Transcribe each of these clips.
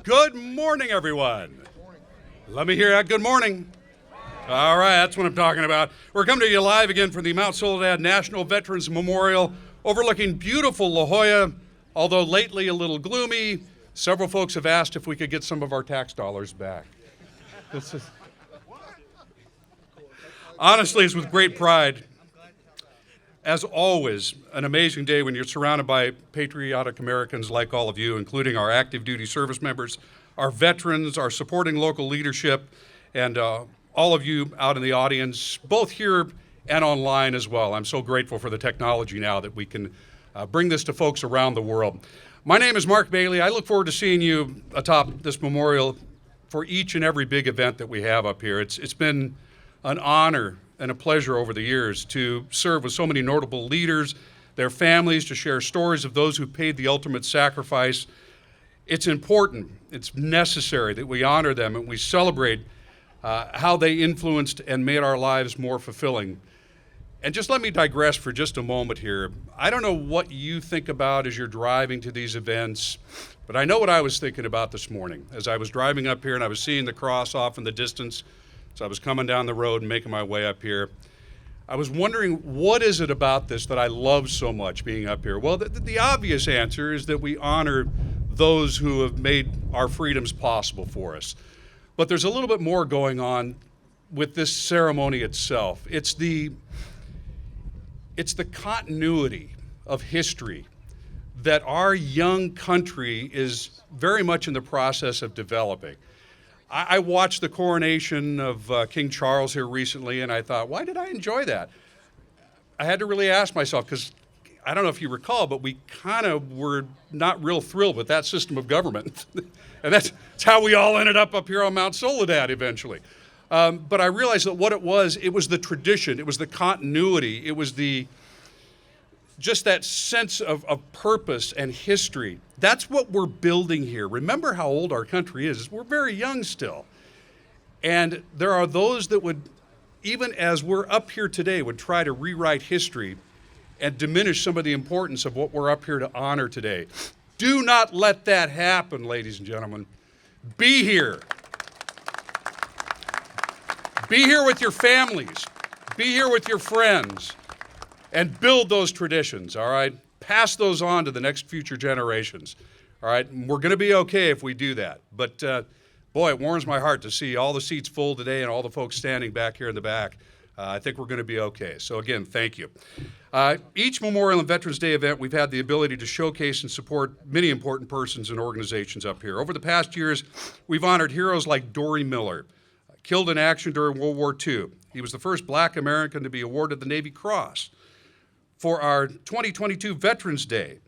Good morning, everyone. Let me hear that. Good morning. All right, that's what I'm talking about. We're coming to you live again from the Mount Soledad National Veterans Memorial, overlooking beautiful La Jolla, although lately a little gloomy. Several folks have asked if we could get some of our tax dollars back. Honestly, it's with great pride. As always, an amazing day when you're surrounded by patriotic Americans like all of you, including our active duty service members, our veterans, our supporting local leadership, and all of you out in the audience, both here and online as well. I'm so grateful for the technology now that we can bring this to folks around the world. My name is Mark Bailey. I look forward to seeing you atop this memorial for each and every big event that we have up here. It's been an honor and a pleasure over the years to serve with so many notable leaders, their families, to share stories of those who paid the ultimate sacrifice. It's important, it's necessary that we honor them and we celebrate how they influenced and made our lives more fulfilling. And just let me digress for just a moment here. I don't know what you think about as you're driving to these events, but I know what I was thinking about this morning as I was driving up here and I was seeing the cross off in the distance. So I was coming down the road and making my way up here. I was wondering, what is it about this that I love so much being up here? Well, the obvious answer is that we honor those who have made our freedoms possible for us. But there's a little bit more going on with this ceremony itself. It's the continuity of history that our young country is very much in the process of developing. I watched the coronation of King Charles here recently, and I thought, why did I enjoy that? I had to really ask myself, because I don't know if you recall, but we kind of were not real thrilled with that system of government. And that's how we all ended up here on Mount Soledad eventually. But I realized that what it was the tradition, it was the continuity, it was just that sense of purpose and history. That's what we're building here. Remember how old our country is. We're very young still. And there are those that would, even as we're up here today, would try to rewrite history and diminish some of the importance of what we're up here to honor today. Do not let that happen, ladies and gentlemen. Be here. Be here with your families. Be here with your friends. And build those traditions, all right? Pass those on to the next future generations, all right? And we're going to be okay if we do that. But, boy, it warms my heart to see all the seats full today and all the folks standing back here in the back. I think we're going to be okay. So, again, thank you. Each Memorial and Veterans Day event, we've had the ability to showcase and support many important persons and organizations up here. Over the past years, we've honored heroes like Dory Miller, killed in action during World War II. He was the first Black American to be awarded the Navy Cross. For our 2022 Veterans Day,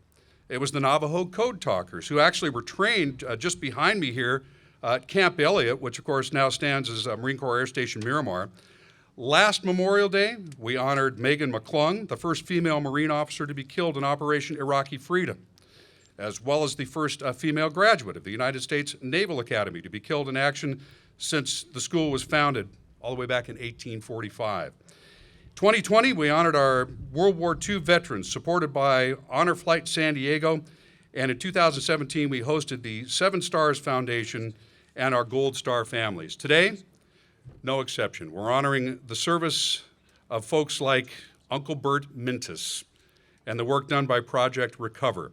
it was the Navajo Code Talkers, who actually were trained just behind me here at Camp Elliott, which of course now stands as Marine Corps Air Station Miramar. Last Memorial Day, we honored Megan McClung, the first female Marine officer to be killed in Operation Iraqi Freedom, as well as the first female graduate of the United States Naval Academy to be killed in action since the school was founded all the way back in 1845. 2020, we honored our World War II veterans, supported by Honor Flight San Diego, and in 2017, we hosted the Seven Stars Foundation and our Gold Star families. Today, no exception. We're honoring the service of folks like Uncle Bert Mintus and the work done by Project Recover.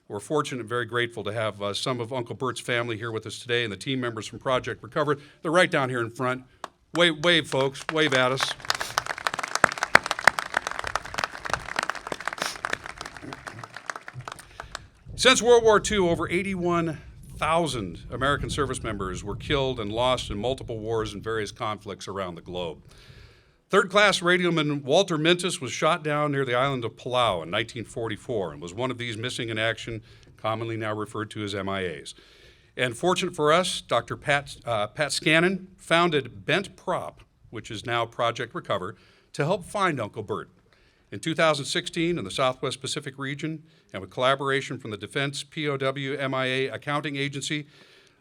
We're fortunate and very grateful to have some of Uncle Bert's family here with us today and the team members from Project Recover. They're right down here in front. Wave, folks. Wave at us. Since World War II, over 81,000 American service members were killed and lost in multiple wars and various conflicts around the globe. Third-class radioman Walter Mintus was shot down near the island of Palau in 1944 and was one of these missing in action, commonly now referred to as MIAs. And fortunate for us, Dr. Pat Scannon founded Bent Prop, which is now Project Recover, to help find Uncle Bert. In 2016, in the Southwest Pacific region, and with collaboration from the Defense POW MIA Accounting Agency,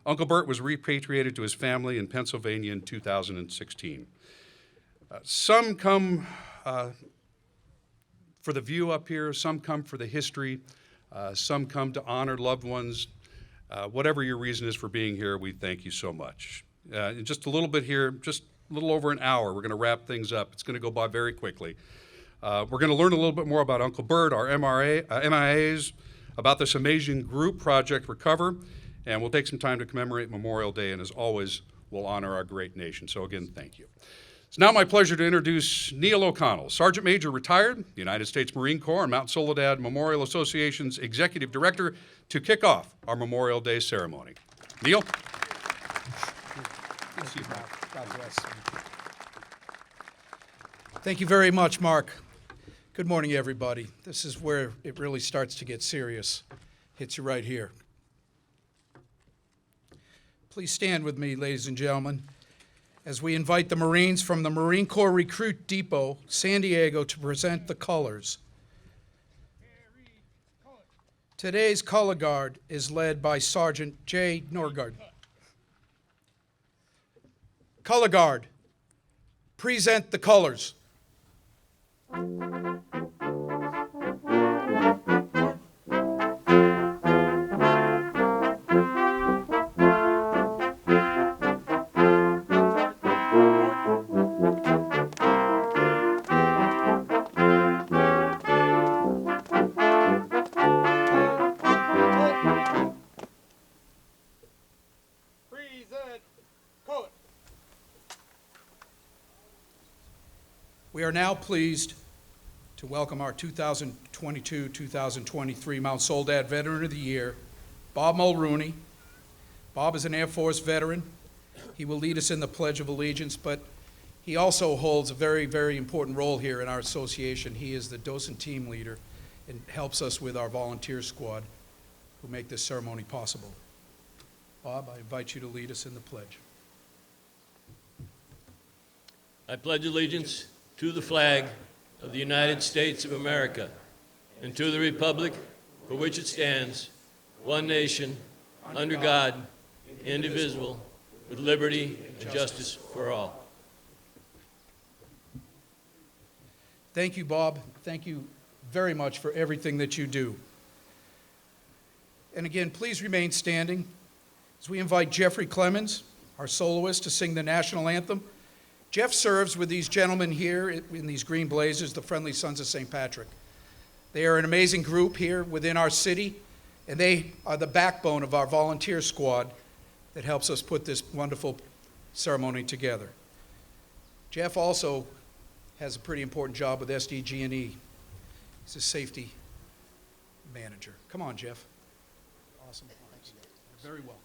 Uncle Bert was repatriated to his family in Pennsylvania in 2016. Some come for the view up here, some come for the history, some come to honor loved ones. Whatever your reason is for being here, we thank you so much. In just a little bit here, just a little over an hour, we're going to wrap things up. It's going to go by very quickly. We're going to learn a little bit more about Uncle Bert, our MIAs, about this amazing group, Project Recover, and we'll take some time to commemorate Memorial Day, and as always, we'll honor our great nation. So again, thank you. It's now my pleasure to introduce Neil O'Connell, Sergeant Major retired, United States Marine Corps and Mount Soledad Memorial Association's Executive Director, to kick off our Memorial Day ceremony. Neil? God bless. Thank you very much, Mark. Good morning, everybody. This is where it really starts to get serious. Hits you right here. Please stand with me, ladies and gentlemen, as we invite the Marines from the Marine Corps Recruit Depot, San Diego, to present the colors. Today's color guard is led by Sergeant J. Norgard. Color guard, present the colors. We are now pleased to welcome our 2022-2023 Mount Soledad Veteran of the Year, Bob Mulrooney. Bob is an Air Force veteran. He will lead us in the Pledge of Allegiance, but he also holds a very, very important role here in our association. He is the docent team leader and helps us with our volunteer squad who make this ceremony possible. Bob, I invite you to lead us in the pledge. I pledge allegiance to the flag of the United States of America and to the republic for which it stands, one nation, under God, indivisible, with liberty and justice for all. Thank you, Bob. Thank you very much for everything that you do. And again, please remain standing as we invite Jeffrey Clemens, our soloist, to sing the national anthem. Jeff serves with these gentlemen here in these green blazers, the Friendly Sons of St. Patrick. They are an amazing group here within our city, and they are the backbone of our volunteer squad that helps us put this wonderful ceremony together. Jeff also has a pretty important job with SDG&E. He's a safety manager. Come on, Jeff. Awesome. You're very welcome.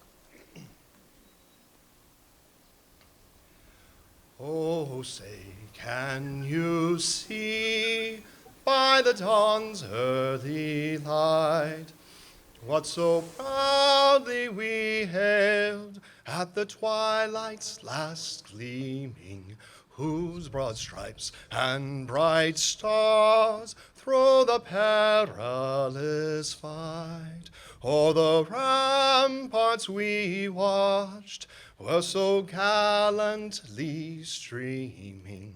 Oh, say, can you see by the dawn's early light what so proudly we hailed at the twilight's last gleaming, whose broad stripes and bright stars through the perilous fight o'er the ramparts we watched were so gallantly streaming,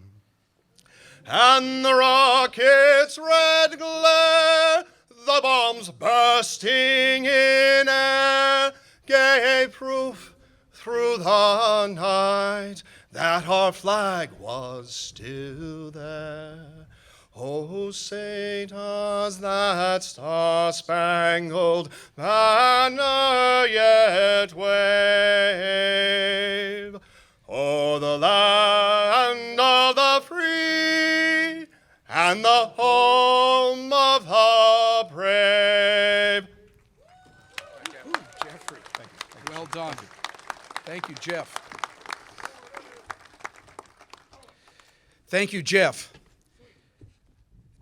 and the rocket's red glare, the bombs bursting in air, gave proof through the night that our flag was still there. Oh, say does that star-spangled banner yet wave o'er the land of the free and the home of the brave? Ooh, Jeffrey. Well done. Thank you, Jeff. Thank you, Jeff.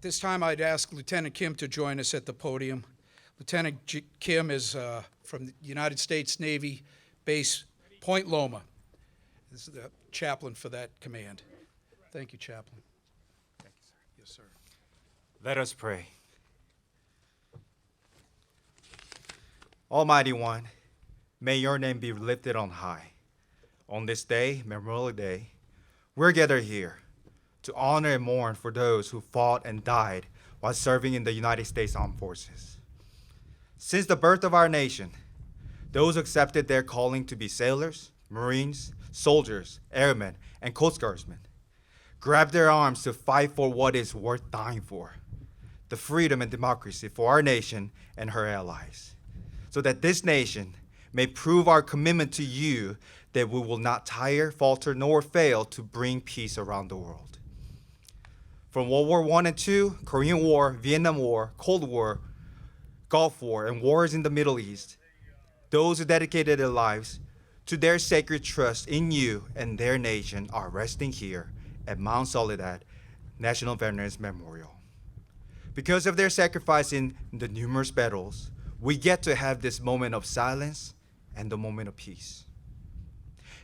This time I'd ask Lieutenant Kim to join us at the podium. Lieutenant Kim is from the United States Navy Base Point Loma. This is the chaplain for that command. Thank you, Chaplain. Thank you, sir. Yes, sir. Let us pray. Almighty One, may your name be lifted on high. On this day, Memorial Day, we're gathered here to honor and mourn for those who fought and died while serving in the United States Armed Forces. Since the birth of our nation, those who accepted their calling to be sailors, Marines, soldiers, airmen, and Coast Guardsmen grabbed their arms to fight for what is worth dying for, the freedom and democracy for our nation and her allies, so that this nation may prove our commitment to you that we will not tire, falter, nor fail to bring peace around the world. From World War I and II, Korean War, Vietnam War, Cold War, Gulf War, and wars in the Middle East, those who dedicated their lives to their sacred trust in you and their nation are resting here at Mount Soledad National Veterans Memorial. Because of their sacrifice in the numerous battles, we get to have this moment of silence and the moment of peace.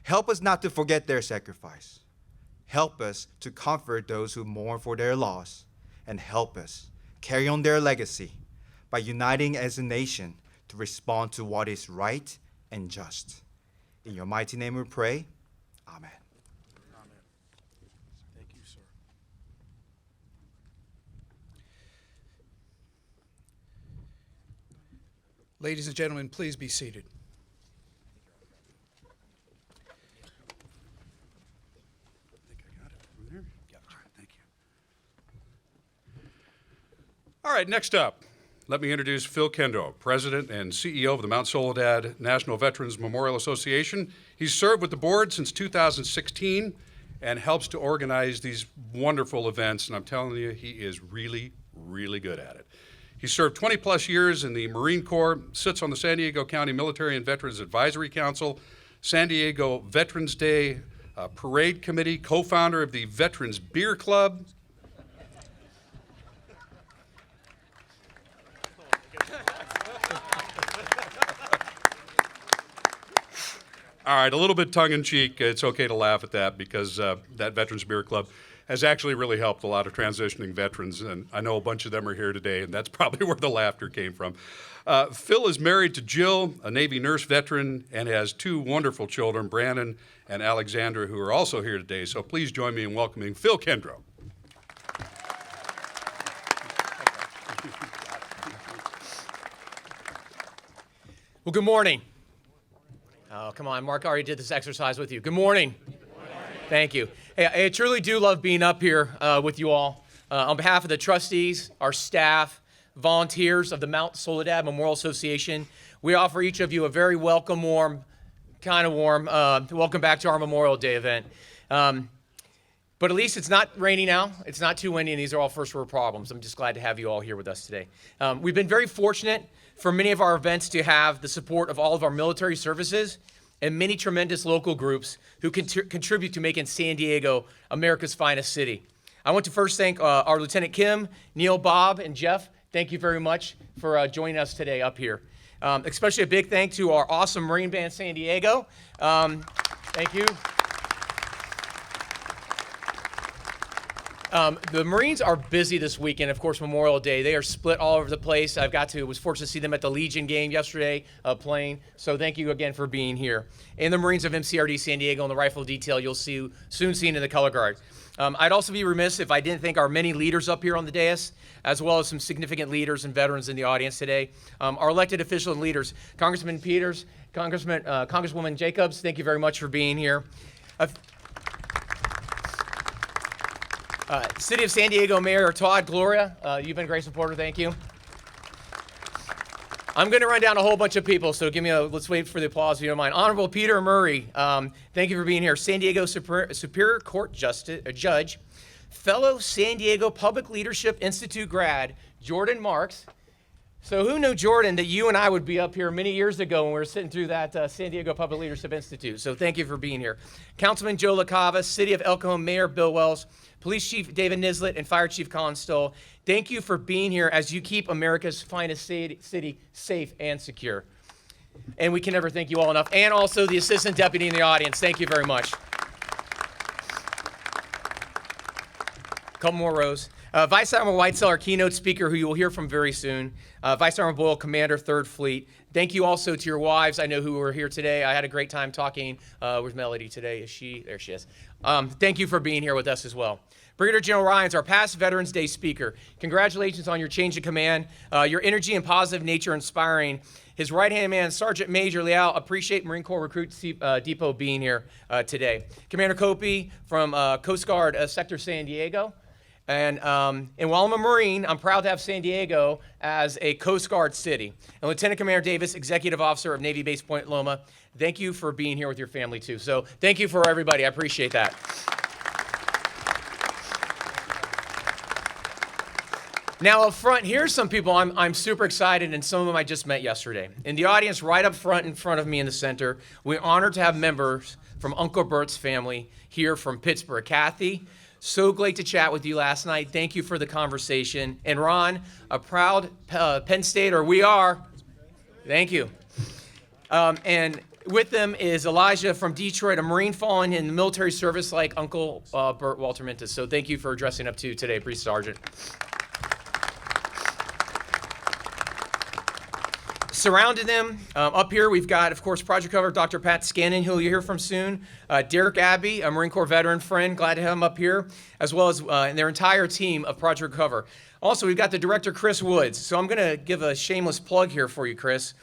Help us not to forget their sacrifice. Help us to comfort those who mourn for their loss, and help us carry on their legacy by uniting as a nation to respond to what is right and just. In your mighty name we pray. Amen. Amen. Thank you, sir. Ladies and gentlemen, please be seated. All right, next up, let me introduce Phil Kendall, President and CEO of the Mount Soledad National Veterans Memorial Association. He's served with the board since 2016 and helps to organize these wonderful events, and I'm telling you, he is really, really good at it. He served 20 plus years in the Marine Corps, sits on the San Diego County Military and Veterans Advisory Council, San Diego Veterans Day Parade Committee, co-founder of the Veterans Beer Club. All right, a little bit tongue-in-cheek. It's okay to laugh at that because that Veterans Beer Club has actually really helped a lot of transitioning veterans, and I know a bunch of them are here today, and that's probably where the laughter came from. Phil is married to Jill, a Navy nurse veteran, and has two wonderful children, Brandon and Alexandra, who are also here today. So please join me in welcoming Phil Kendall. Well, good morning. Oh, come on. Mark already did this exercise with you. Good morning. Good morning. Thank you. Hey, I truly do love being up here with you all. On behalf of the trustees, our staff, volunteers of the Mount Soledad Memorial Association, we offer each of you a very welcome, warm welcome back to our Memorial Day event. But at least it's not raining now. It's not too windy, and these are all first world problems. I'm just glad to have you all here with us today. We've been very fortunate for many of our events to have the support of all of our military services and many tremendous local groups who contribute to making San Diego America's finest city. I want to first thank our Lieutenant Kim, Neil, Bob, and Jeff. Thank you very much for joining us today up here. Especially a big thank to our awesome Marine Band San Diego. Thank you. The Marines are busy this weekend, of course, Memorial Day. They are split all over the place. Was fortunate to see them at the Legion game yesterday playing. So thank you again for being here. And the Marines of MCRD San Diego and the Rifle Detail you'll soon see in the color guard. I'd also be remiss if I didn't thank our many leaders up here on the dais, as well as some significant leaders and veterans in the audience today. Our elected officials and leaders, Congressman Peters, Congresswoman Jacobs, thank you very much for being here. City of San Diego Mayor Todd Gloria, you've been a great supporter. Thank you. I'm going to run down a whole bunch of people, so let's wait for the applause if you don't mind. Honorable Peter Murray, thank you for being here. San Diego Superior Court Judge, fellow San Diego Public Leadership Institute grad, Jordan Marks. So who knew, Jordan, that you and I would be up here many years ago when we were sitting through that San Diego Public Leadership Institute? So thank you for being here. Councilman Joe LaCava, City of El Cajon Mayor Bill Wells, Police Chief David Nislett, and Fire Chief Colin Stoll. Thank you for being here as you keep America's finest city safe and secure. And we can never thank you all enough. And also the Assistant Deputy in the audience. Thank you very much. Couple more rows. Vice Admiral Whitesell, our keynote speaker, who you will hear from very soon. Vice Admiral Boyle, Commander, 3rd Fleet. Thank you also to your wives, I know, who were here today. I had a great time talking with Melody today. Is she? There she is. Thank you for being here with us as well. Brigadier General Ryan's our past Veterans Day speaker. Congratulations on your change of command. Your energy and positive nature inspiring. His right-hand man, Sergeant Major Leal, appreciate Marine Corps Recruit Depot being here today. Commander Copey from Coast Guard Sector San Diego. And while I'm a Marine, I'm proud to have San Diego as a Coast Guard city. And Lieutenant Commander Davis, Executive Officer of Navy Base Point Loma, thank you for being here with your family too. So thank you for everybody. I appreciate that. Now up front, here's some people I'm super excited, and some of them I just met yesterday. In the audience right up front in front of me in the center, we're honored to have members from Uncle Bert's family here from Pittsburgh. Kathy, so great to chat with you last night. Thank you for the conversation. And Ron, a proud Penn Stater, we are. Thank you. And with them is Elijah from Detroit, a Marine fallen in the military service like Uncle Bert Walter Mintus. So thank you for dressing up too today, Police Sergeant. Surrounding them, up here we've got, of course, Project Cover, Dr. Pat Scannon, who you'll hear from soon. Derek Abbey, a Marine Corps veteran friend, glad to have him up here, as well as their entire team of Project Cover. Also, we've got the director, Chris Woods. So I'm going to give a shameless plug here for you, Chris.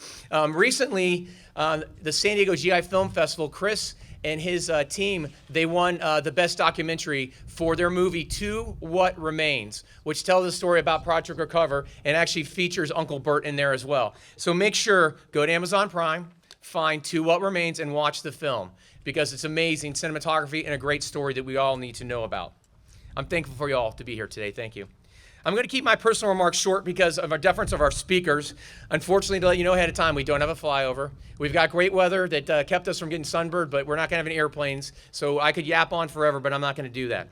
Recently, the San Diego GI Film Festival, Chris and his team, they won the best documentary for their movie, To What Remains, which tells a story about Project Recover and actually features Uncle Bert in there as well. So make sure, go to Amazon Prime, find To What Remains, and watch the film, because it's amazing cinematography and a great story that we all need to know about. I'm thankful for you all to be here today. Thank you. I'm going to keep my personal remarks short because of our deference of our speakers. Unfortunately, to let you know ahead of time, we don't have a flyover. We've got great weather that kept us from getting sunburned, but we're not going to have any airplanes. So I could yap on forever, but I'm not going to do that.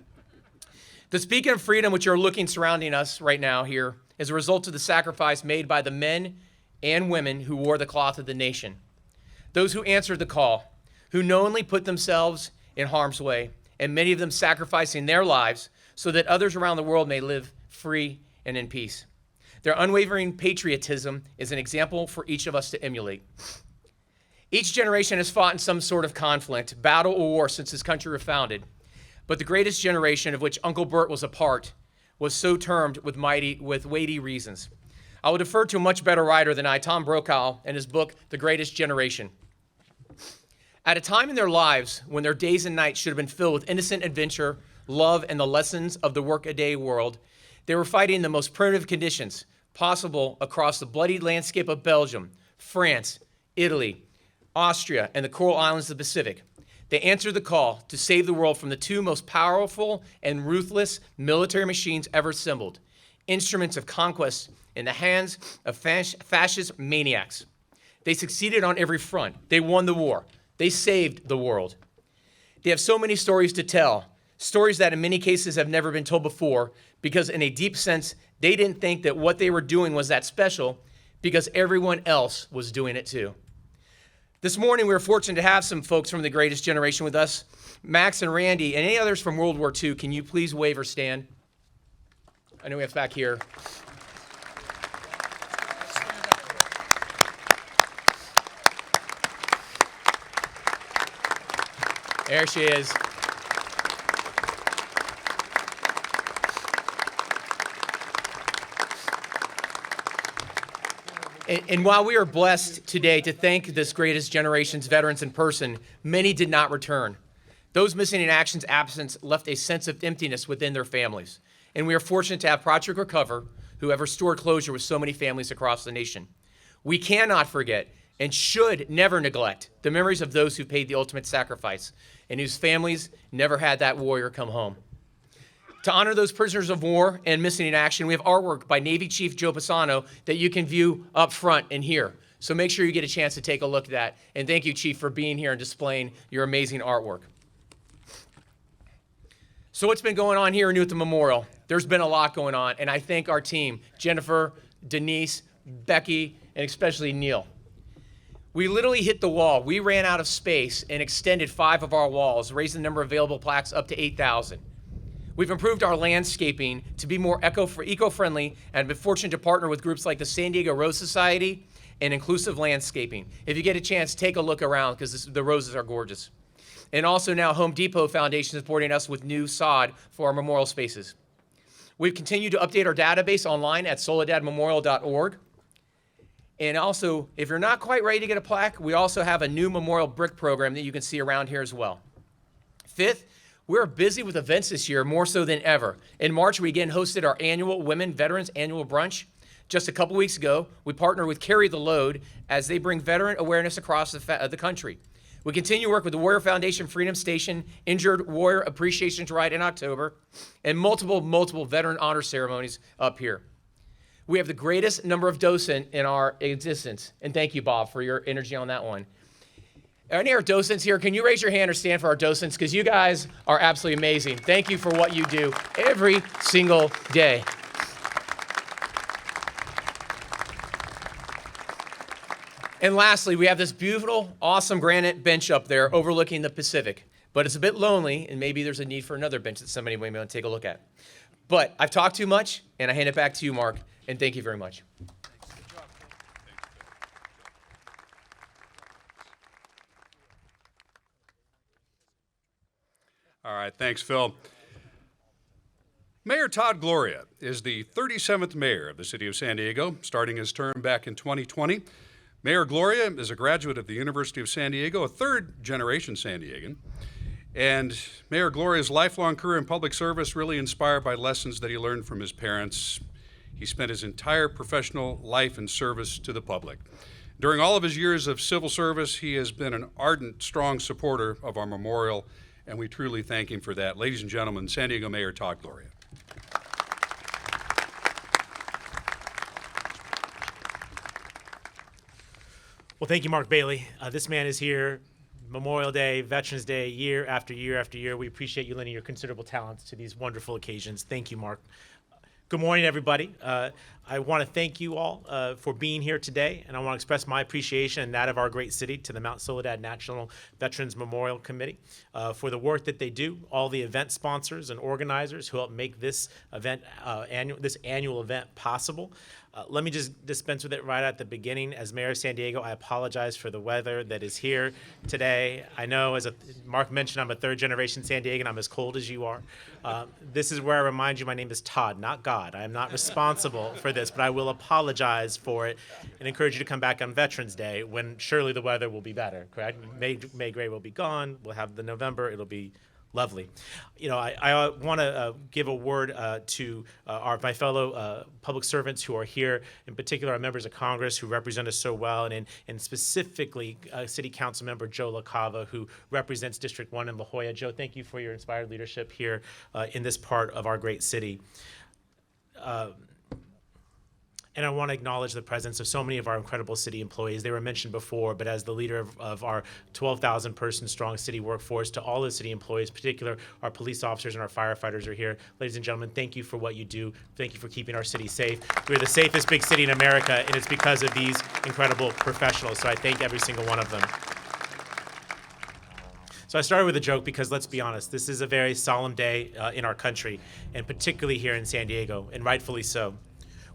The beacon of freedom which you're looking surrounding us right now here is a result of the sacrifice made by the men and women who wore the cloth of the nation. Those who answered the call, who knowingly put themselves in harm's way, and many of them sacrificing their lives so that others around the world may live free and in peace. Their unwavering patriotism is an example for each of us to emulate. Each generation has fought in some sort of conflict, battle, or war since this country was founded. But the greatest generation, of which Uncle Bert was a part, was so termed with weighty reasons. I will defer to a much better writer than I, Tom Brokaw, in his book, The Greatest Generation. At a time in their lives when their days and nights should have been filled with innocent adventure, love, and the lessons of the workaday world, they were fighting in the most primitive conditions possible across the bloody landscape of Belgium, France, Italy, Austria, and the Coral Islands of the Pacific. They answered the call to save the world from the two most powerful and ruthless military machines ever assembled, instruments of conquest in the hands of fascist maniacs. They succeeded on every front. They won the war. They saved the world. They have so many stories to tell, stories that in many cases have never been told before, because in a deep sense, they didn't think that what they were doing was that special, because everyone else was doing it too. This morning, we were fortunate to have some folks from the greatest generation with us. Max and Randy, and any others from World War II, can you please wave or stand? I know we have back here. There she is. And while we are blessed today to thank this greatest generation's veterans in person, many did not return. Those missing in action's absence left a sense of emptiness within their families. And we are fortunate to have Project Recover, who have restored closure with so many families across the nation. We cannot forget and should never neglect the memories of those who paid the ultimate sacrifice and whose families never had that warrior come home. To honor those prisoners of war and missing in action, we have artwork by Navy Chief Joe Pisano that you can view up front and here. So make sure you get a chance to take a look at that. And thank you, Chief, for being here and displaying your amazing artwork. So what's been going on here new at the memorial? There's been a lot going on, and I thank our team, Jennifer, Denise, Becky, and especially Neil. We literally hit the wall. We ran out of space and extended 5 of our walls, raising the number of available plaques up to 8,000. We've improved our landscaping to be more eco-friendly and been fortunate to partner with groups like the San Diego Rose Society and Inclusive Landscaping. If you get a chance, take a look around because the roses are gorgeous. And also now Home Depot Foundation is supporting us with new sod for our memorial spaces. We've continued to update our database online at soledadmemorial.org. And also, if you're not quite ready to get a plaque, we also have a new memorial brick program that you can see around here as well. Fifth, we're busy with events this year, more so than ever. In March, we again hosted our annual Women Veterans Annual Brunch. Just a couple weeks ago, we partnered with Carry the Load as they bring veteran awareness across the country. We continue to work with the Warrior Foundation Freedom Station, Injured Warrior Appreciation Ride in October, and multiple veteran honor ceremonies up here. We have the greatest number of docents in our existence, and thank you, Bob, for your energy on that one. Any of our docents here, can you raise your hand or stand for our docents? Because you guys are absolutely amazing. Thank you for what you do every single day. And lastly, we have this beautiful, awesome granite bench up there overlooking the Pacific. But it's a bit lonely, and maybe there's a need for another bench that somebody may want to take a look at. But I've talked too much, and I hand it back to you, Mark, and thank you very much. All right, thanks, Phil. Mayor Todd Gloria is the 37th mayor of the city of San Diego, starting his term back in 2020. Mayor Gloria is a graduate of the University of San Diego, a third-generation San Diegan. And Mayor Gloria's lifelong career in public service really inspired by lessons that he learned from his parents. He spent his entire professional life in service to the public. During all of his years of civil service, he has been an ardent, strong supporter of our memorial, and we truly thank him for that. Ladies and gentlemen, San Diego Mayor Todd Gloria. Well, thank you, Mark Bailey. This man is here Memorial Day, Veterans Day, year after year after year. We appreciate you lending your considerable talents to these wonderful occasions. Thank you, Mark. Good morning, everybody. I want to thank you all for being here today, and I want to express my appreciation and that of our great city to the Mount Soledad National Veterans Memorial Committee for the work that they do, all the event sponsors and organizers who help make this event, this annual event possible. Let me just dispense with it right at the beginning. As Mayor of San Diego, I apologize for the weather that is here today. I know, as Mark mentioned, I'm a third-generation San Diegan. I'm as cold as you are. This is where I remind you my name is Todd, not God. I am not responsible for this, but I will apologize for it and encourage you to come back on Veterans Day when surely the weather will be better, correct? May gray will be gone. We'll have the November. It'll be lovely. You know, I want to give a word to my fellow public servants who are here, in particular our members of Congress who represent us so well, and specifically City Council Member Jolla Scenic, who represents District 1 in La Jolla. Joe, thank you for your inspired leadership here in this part of our great city. And I want to acknowledge the presence of so many of our incredible city employees. They were mentioned before, but as the leader of our 12,000 person strong city workforce, to all the city employees, in particular our police officers and our firefighters are here. Ladies and gentlemen, thank you for what you do. Thank you for keeping our city safe. We're the safest big city in America, and it's because of these incredible professionals. So I thank every single one of them. So I started with a joke because, let's be honest, this is a very solemn day in our country, and particularly here in San Diego, and rightfully so.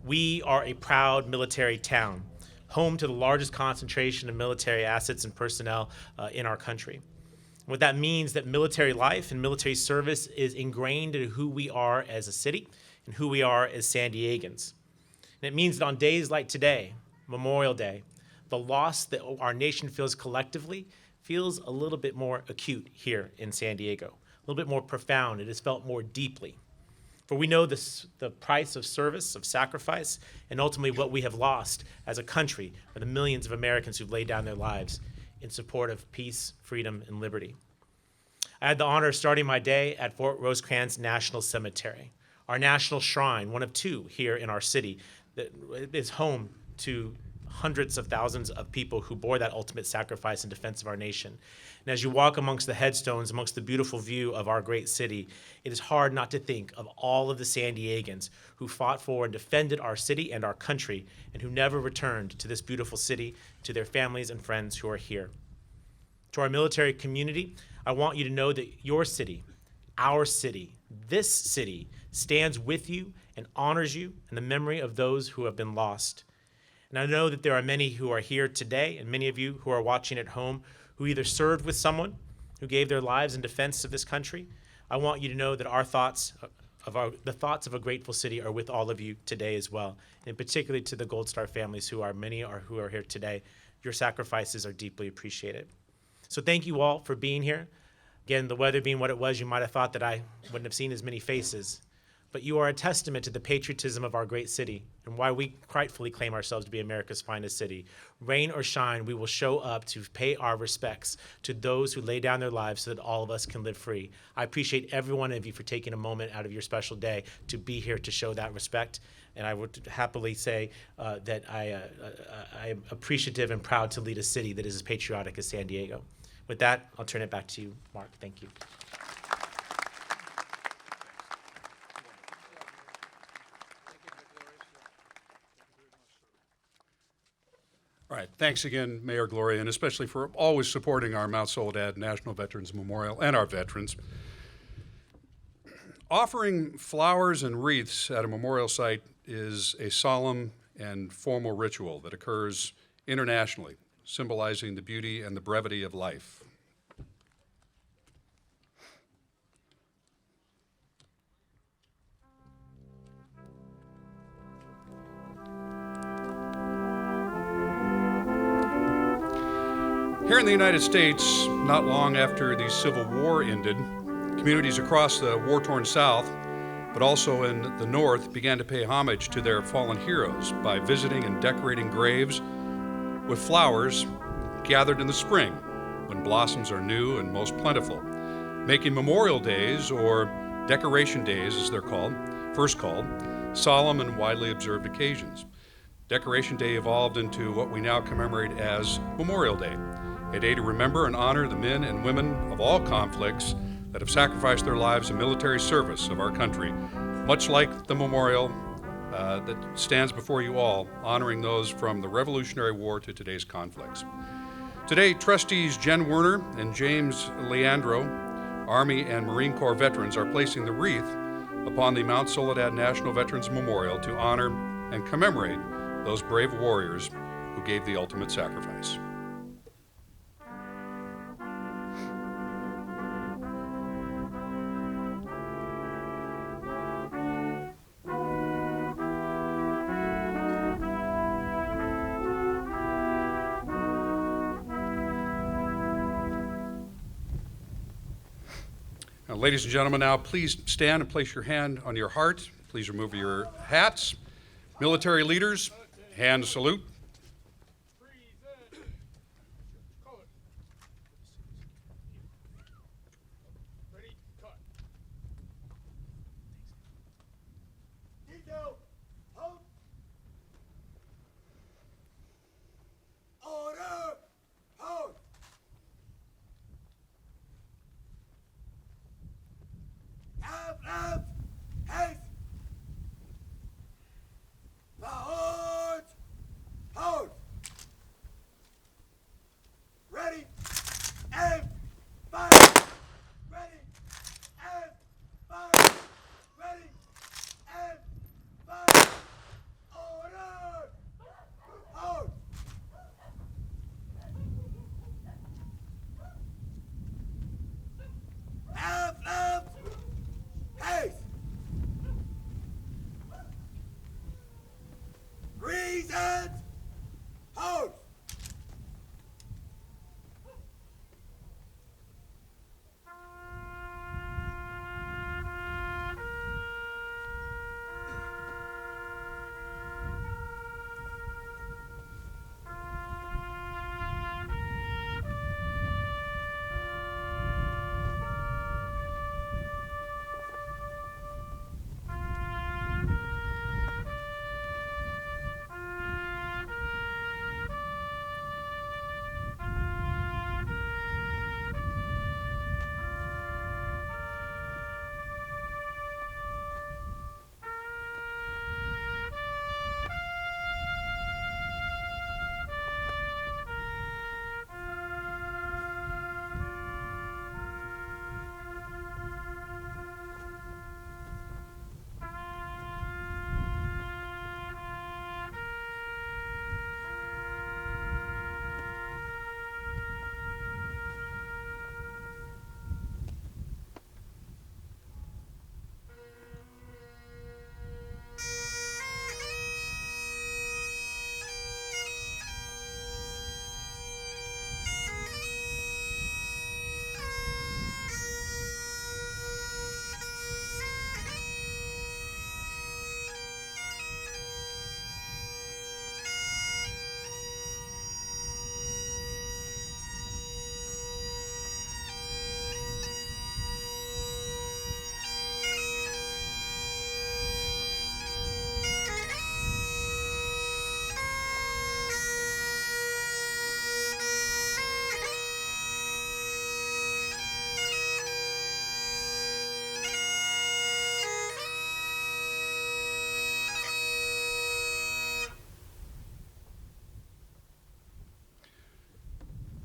We are a proud military town, home to the largest concentration of military assets and personnel in our country. What that means that military life and military service is ingrained in who we are as a city and who we are as San Diegans. And it means that on days like today, Memorial Day, the loss that our nation feels collectively feels a little bit more acute here in San Diego, a little bit more profound. It is felt more deeply. For we know the price of service, of sacrifice, and ultimately what we have lost as a country for the millions of Americans who've laid down their lives in support of peace, freedom, and liberty. I had the honor of starting my day at Fort Rosecrans National Cemetery, our national shrine, one of two here in our city that is home to hundreds of thousands of people who bore that ultimate sacrifice in defense of our nation. And as you walk amongst the headstones, amongst the beautiful view of our great city, it is hard not to think of all of the San Diegans who fought for and defended our city and our country and who never returned to this beautiful city, to their families and friends who are here. To our military community, I want you to know that your city, our city, this city stands with you and honors you in the memory of those who have been lost. And I know that there are many who are here today and many of you who are watching at home who either served with someone who gave their lives in defense of this country. I want you to know that the thoughts of a grateful city are with all of you today as well, and particularly to the Gold Star families who are here today. Your sacrifices are deeply appreciated. So thank you all for being here. Again, the weather being what it was, you might have thought that I wouldn't have seen as many faces. But you are a testament to the patriotism of our great city and why we rightfully claim ourselves to be America's finest city. Rain or shine, we will show up to pay our respects to those who lay down their lives so that all of us can live free. I appreciate every one of you for taking a moment out of your special day to be here to show that respect. And I would happily say that I am appreciative and proud to lead a city that is as patriotic as San Diego. With that, I'll turn it back to you, Mark. Thank you. All right, thanks again, Mayor Gloria, and especially for always supporting our Mount Soledad National Veterans Memorial and our veterans. Offering flowers and wreaths at a memorial site is a solemn and formal ritual that occurs internationally, symbolizing the beauty and the brevity of life. Here in the United States, not long after the Civil War ended, communities across the war-torn South, but also in the North, began to pay homage to their fallen heroes by visiting and decorating graves with flowers gathered in the spring, when blossoms are new and most plentiful, making Memorial Days, or Decoration Days as they're first called, solemn and widely observed occasions. Decoration Day evolved into what we now commemorate as Memorial Day, a day to remember and honor the men and women of all conflicts that have sacrificed their lives in military service of our country, much like the memorial that stands before you all, honoring those from the Revolutionary War to today's conflicts. Today, trustees Jen Werner and James Leandro, Army and Marine Corps veterans, are placing the wreath upon the Mount Soledad National Veterans Memorial to honor and commemorate those brave warriors who gave the ultimate sacrifice. Now, ladies and gentlemen, now please stand and place your hand on your heart. Please remove your hats. Military leaders, hand salute.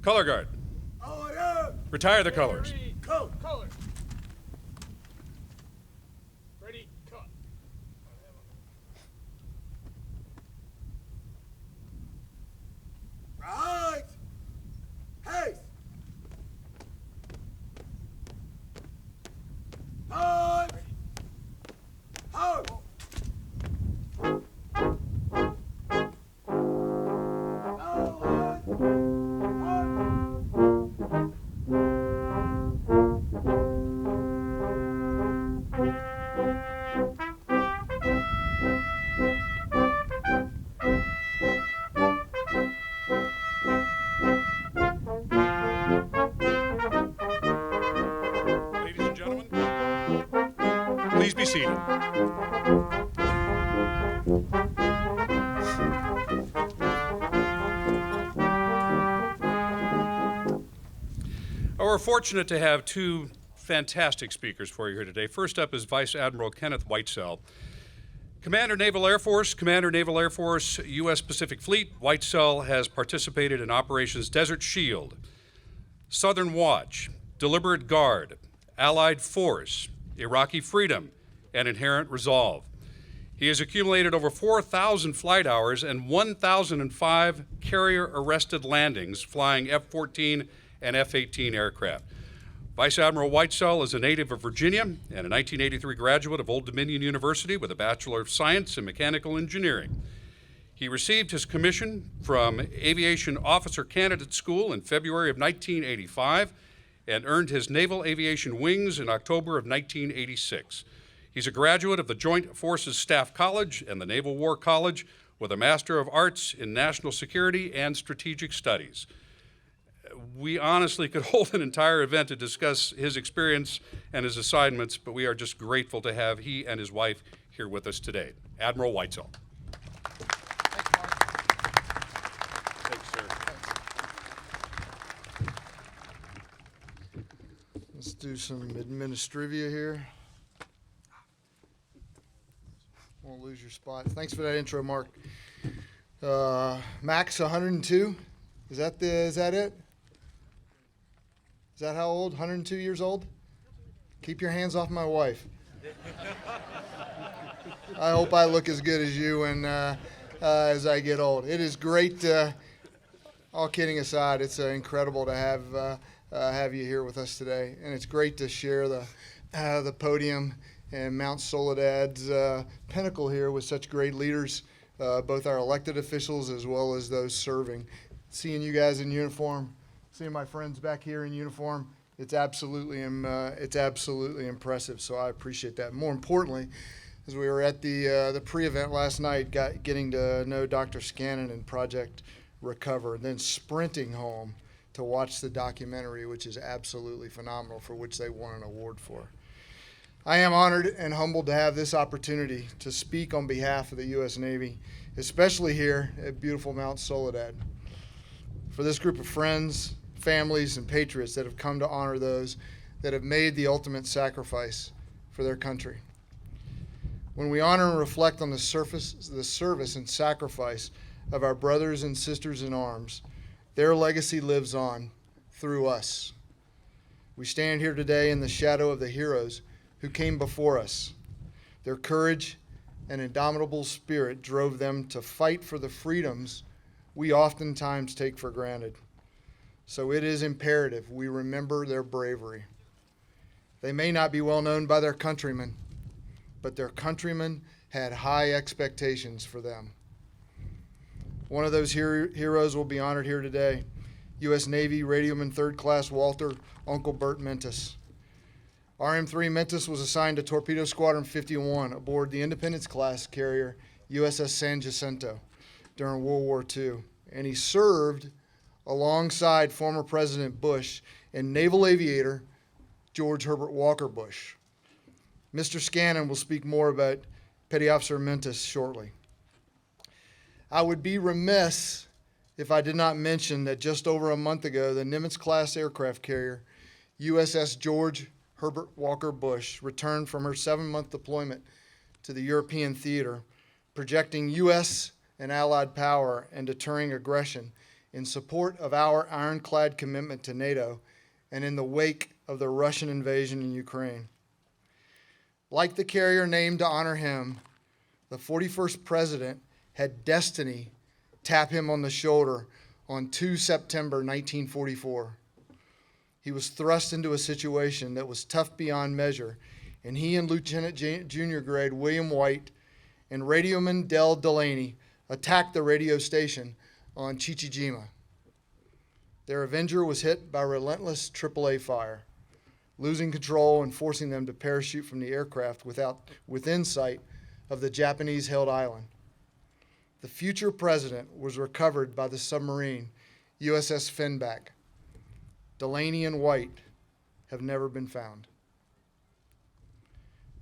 Color guard. Retire the colors. Color. Ready, cut. Right. Haste. Time. Hold. Ladies and gentlemen, please be seated. We're fortunate to have two fantastic speakers for you here today. First up is Vice Admiral Kenneth Whitesell. Commander Naval Air Force, U.S. Pacific Fleet. Whitesell has participated in Operations Desert Shield, Southern Watch, Deliberate Guard, Allied Force, Iraqi Freedom, and Inherent Resolve. He has accumulated over 4,000 flight hours and 1,005 carrier-arrested landings flying F-14 and F-18 aircraft. Vice Admiral Whitesell is a native of Virginia and a 1983 graduate of Old Dominion University with a Bachelor of Science in Mechanical Engineering. He received his commission from Aviation Officer Candidate School in February of 1985 and earned his Naval Aviation Wings in October of 1986. He's a graduate of the Joint Forces Staff College and the Naval War College with a Master of Arts in National Security and Strategic Studies. We honestly could hold an entire event to discuss his experience and his assignments, but we are just grateful to have he and his wife here with us today. Admiral Whitesell. Thanks, sir. Let's do some administrivia here. Won't lose your spot. Thanks for that intro, Mark. Max 102. Is that it? Is that how old? 102 years old? Keep your hands off my wife. I hope I look as good as you and as I get old. It is great. All kidding aside, it's incredible to have you here with us today, and it's great to share the podium and Mount Soledad's pinnacle here with such great leaders, both our elected officials as well as those serving. Seeing you guys in uniform, seeing my friends back here in uniform, it's absolutely impressive. So I appreciate that. More importantly, as we were at the pre-event last night, getting to know Dr. Scannon and Project Recover, and then sprinting home to watch the documentary, which is absolutely phenomenal, for which they won an award for. I am honored and humbled to have this opportunity to speak on behalf of the U.S. Navy, especially here at beautiful Mount Soledad. For this group of friends, families, and patriots that have come to honor those that have made the ultimate sacrifice for their country. When we honor and reflect on the service and sacrifice of our brothers and sisters in arms, their legacy lives on through us. We stand here today in the shadow of the heroes who came before us. Their courage and indomitable spirit drove them to fight for the freedoms we oftentimes take for granted. So it is imperative we remember their bravery. They may not be well known by their countrymen, but their countrymen had high expectations for them. One of those heroes will be honored here today, U.S. Navy Radioman 3rd Class Walter Uncle Bert Mintus. RM-3 Mintus was assigned to Torpedo Squadron 51 aboard the Independence-class carrier USS San Jacinto during World War II, and he served alongside former President Bush and naval aviator George Herbert Walker Bush. Mr. Scannon will speak more about Petty Officer Mintus shortly. I would be remiss if I did not mention that just over a month ago, the Nimitz-class aircraft carrier USS George Herbert Walker Bush returned from her 7-month deployment to the European theater, projecting U.S. and Allied power and deterring aggression in support of our ironclad commitment to NATO and in the wake of the Russian invasion in Ukraine. Like the carrier named to honor him, the 41st president had destiny tap him on the shoulder on 2 September 1944. He was thrust into a situation that was tough beyond measure, and he and Lieutenant Junior Grade William White and Radioman Del Delaney attacked the radio station on Chichijima. Their Avenger was hit by relentless AAA fire, losing control and forcing them to parachute from the aircraft within sight of the Japanese-held island. The future president was recovered by the submarine USS Finback. Delaney and White have never been found.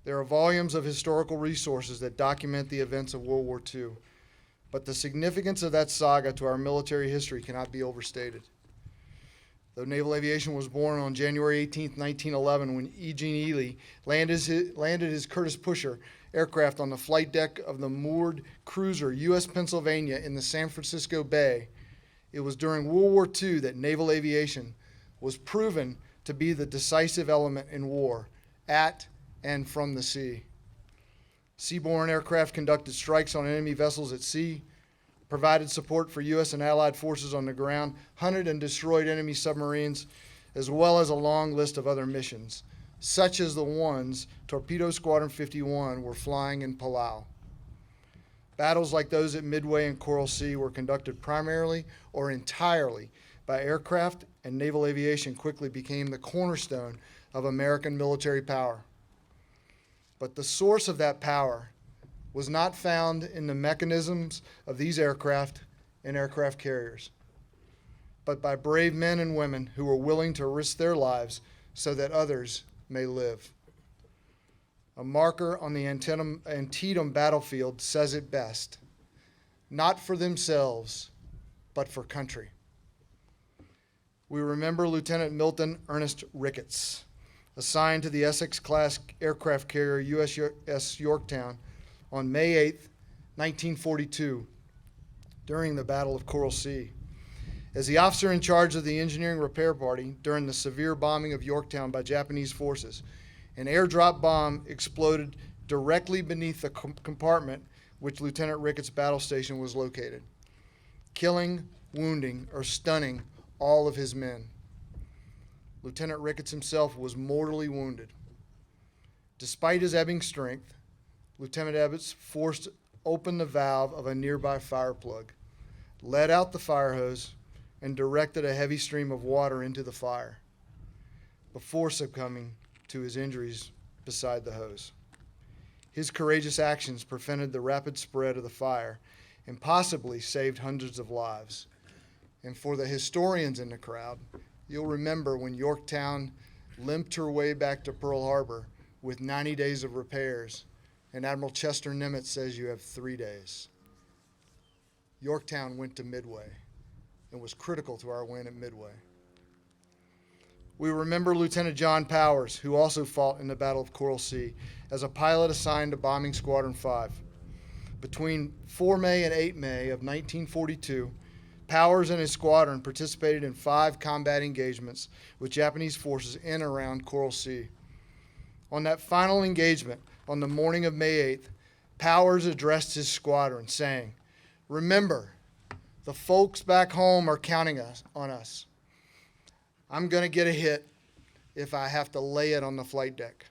There are volumes of historical resources that document the events of World War II, but the significance of that saga to our military history cannot be overstated. Though naval aviation was born on January 18, 1911, when E. Jean Ely landed his Curtiss Pusher aircraft on the flight deck of the moored cruiser U.S. Pennsylvania in the San Francisco Bay, it was during World War II that naval aviation was proven to be the decisive element in war, at and from the sea. Seaborne aircraft conducted strikes on enemy vessels at sea, provided support for U.S. and Allied forces on the ground, hunted and destroyed enemy submarines, as well as a long list of other missions, such as the ones Torpedo Squadron 51 were flying in Palau. Battles like those at Midway and Coral Sea were conducted primarily or entirely by aircraft, and naval aviation quickly became the cornerstone of American military power. But the source of that power was not found in the mechanisms of these aircraft and aircraft carriers, but by brave men and women who were willing to risk their lives so that others may live. A marker on the Antietam battlefield says it best: not for themselves, but for country. We remember Lieutenant Milton Ernest Ricketts, assigned to the Essex-class aircraft carrier USS Yorktown on May 8, 1942, during the Battle of Coral Sea. As the officer in charge of the engineering repair party during the severe bombing of Yorktown by Japanese forces, an airdrop bomb exploded directly beneath the compartment which Lieutenant Ricketts' battle station was located, killing, wounding, or stunning all of his men. Lieutenant Ricketts himself was mortally wounded. Despite his ebbing strength, Lieutenant Ebbets forced open the valve of a nearby fire plug, let out the fire hose, and directed a heavy stream of water into the fire before succumbing to his injuries beside the hose. His courageous actions prevented the rapid spread of the fire and possibly saved hundreds of lives. And for the historians in the crowd, you'll remember when Yorktown limped her way back to Pearl Harbor with 90 days of repairs, and Admiral Chester Nimitz says you have 3 days. Yorktown went to Midway and was critical to our win at Midway. We remember Lieutenant John Powers, who also fought in the Battle of Coral Sea as a pilot assigned to Bombing Squadron 5. Between 4 May and 8 May of 1942, Powers and his squadron participated in 5 combat engagements with Japanese forces in and around Coral Sea. On that final engagement, on the morning of May 8th, Powers addressed his squadron, saying, "Remember, the folks back home are counting on us. I'm going to get a hit if I have to lay it on the flight deck."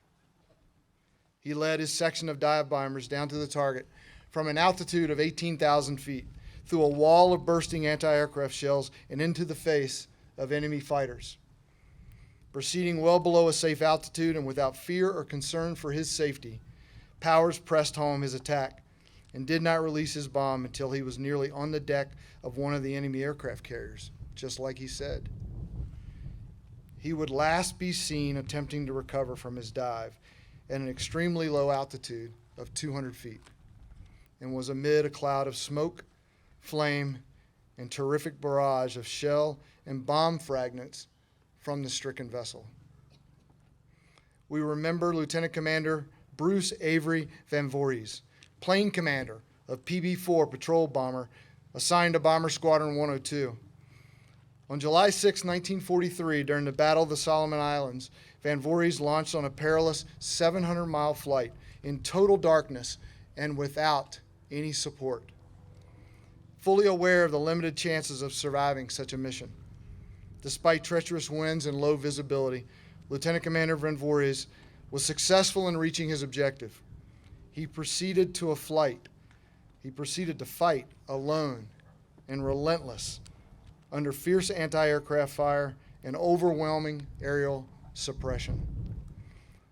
He led his section of dive bombers down to the target from an altitude of 18,000 feet, through a wall of bursting anti-aircraft shells and into the face of enemy fighters. Proceeding well below a safe altitude and without fear or concern for his safety, Powers pressed home his attack and did not release his bomb until he was nearly on the deck of one of the enemy aircraft carriers, just like he said. He would last be seen attempting to recover from his dive at an extremely low altitude of 200 feet and was amid a cloud of smoke, flame, and terrific barrage of shell and bomb fragments from the stricken vessel. We remember Lieutenant Commander Bruce Avery Van Voorhees, plane commander of PB-4 patrol bomber assigned to Bomber Squadron 102, On July 6, 1943, during the Battle of the Solomon Islands, Van Voorhis launched on a perilous 700-mile flight in total darkness and without any support. Fully aware of the limited chances of surviving such a mission, despite treacherous winds and low visibility, Lieutenant Commander Van Voorhis was successful in reaching his objective. He proceeded to fight alone and relentless under fierce anti-aircraft fire and overwhelming aerial suppression.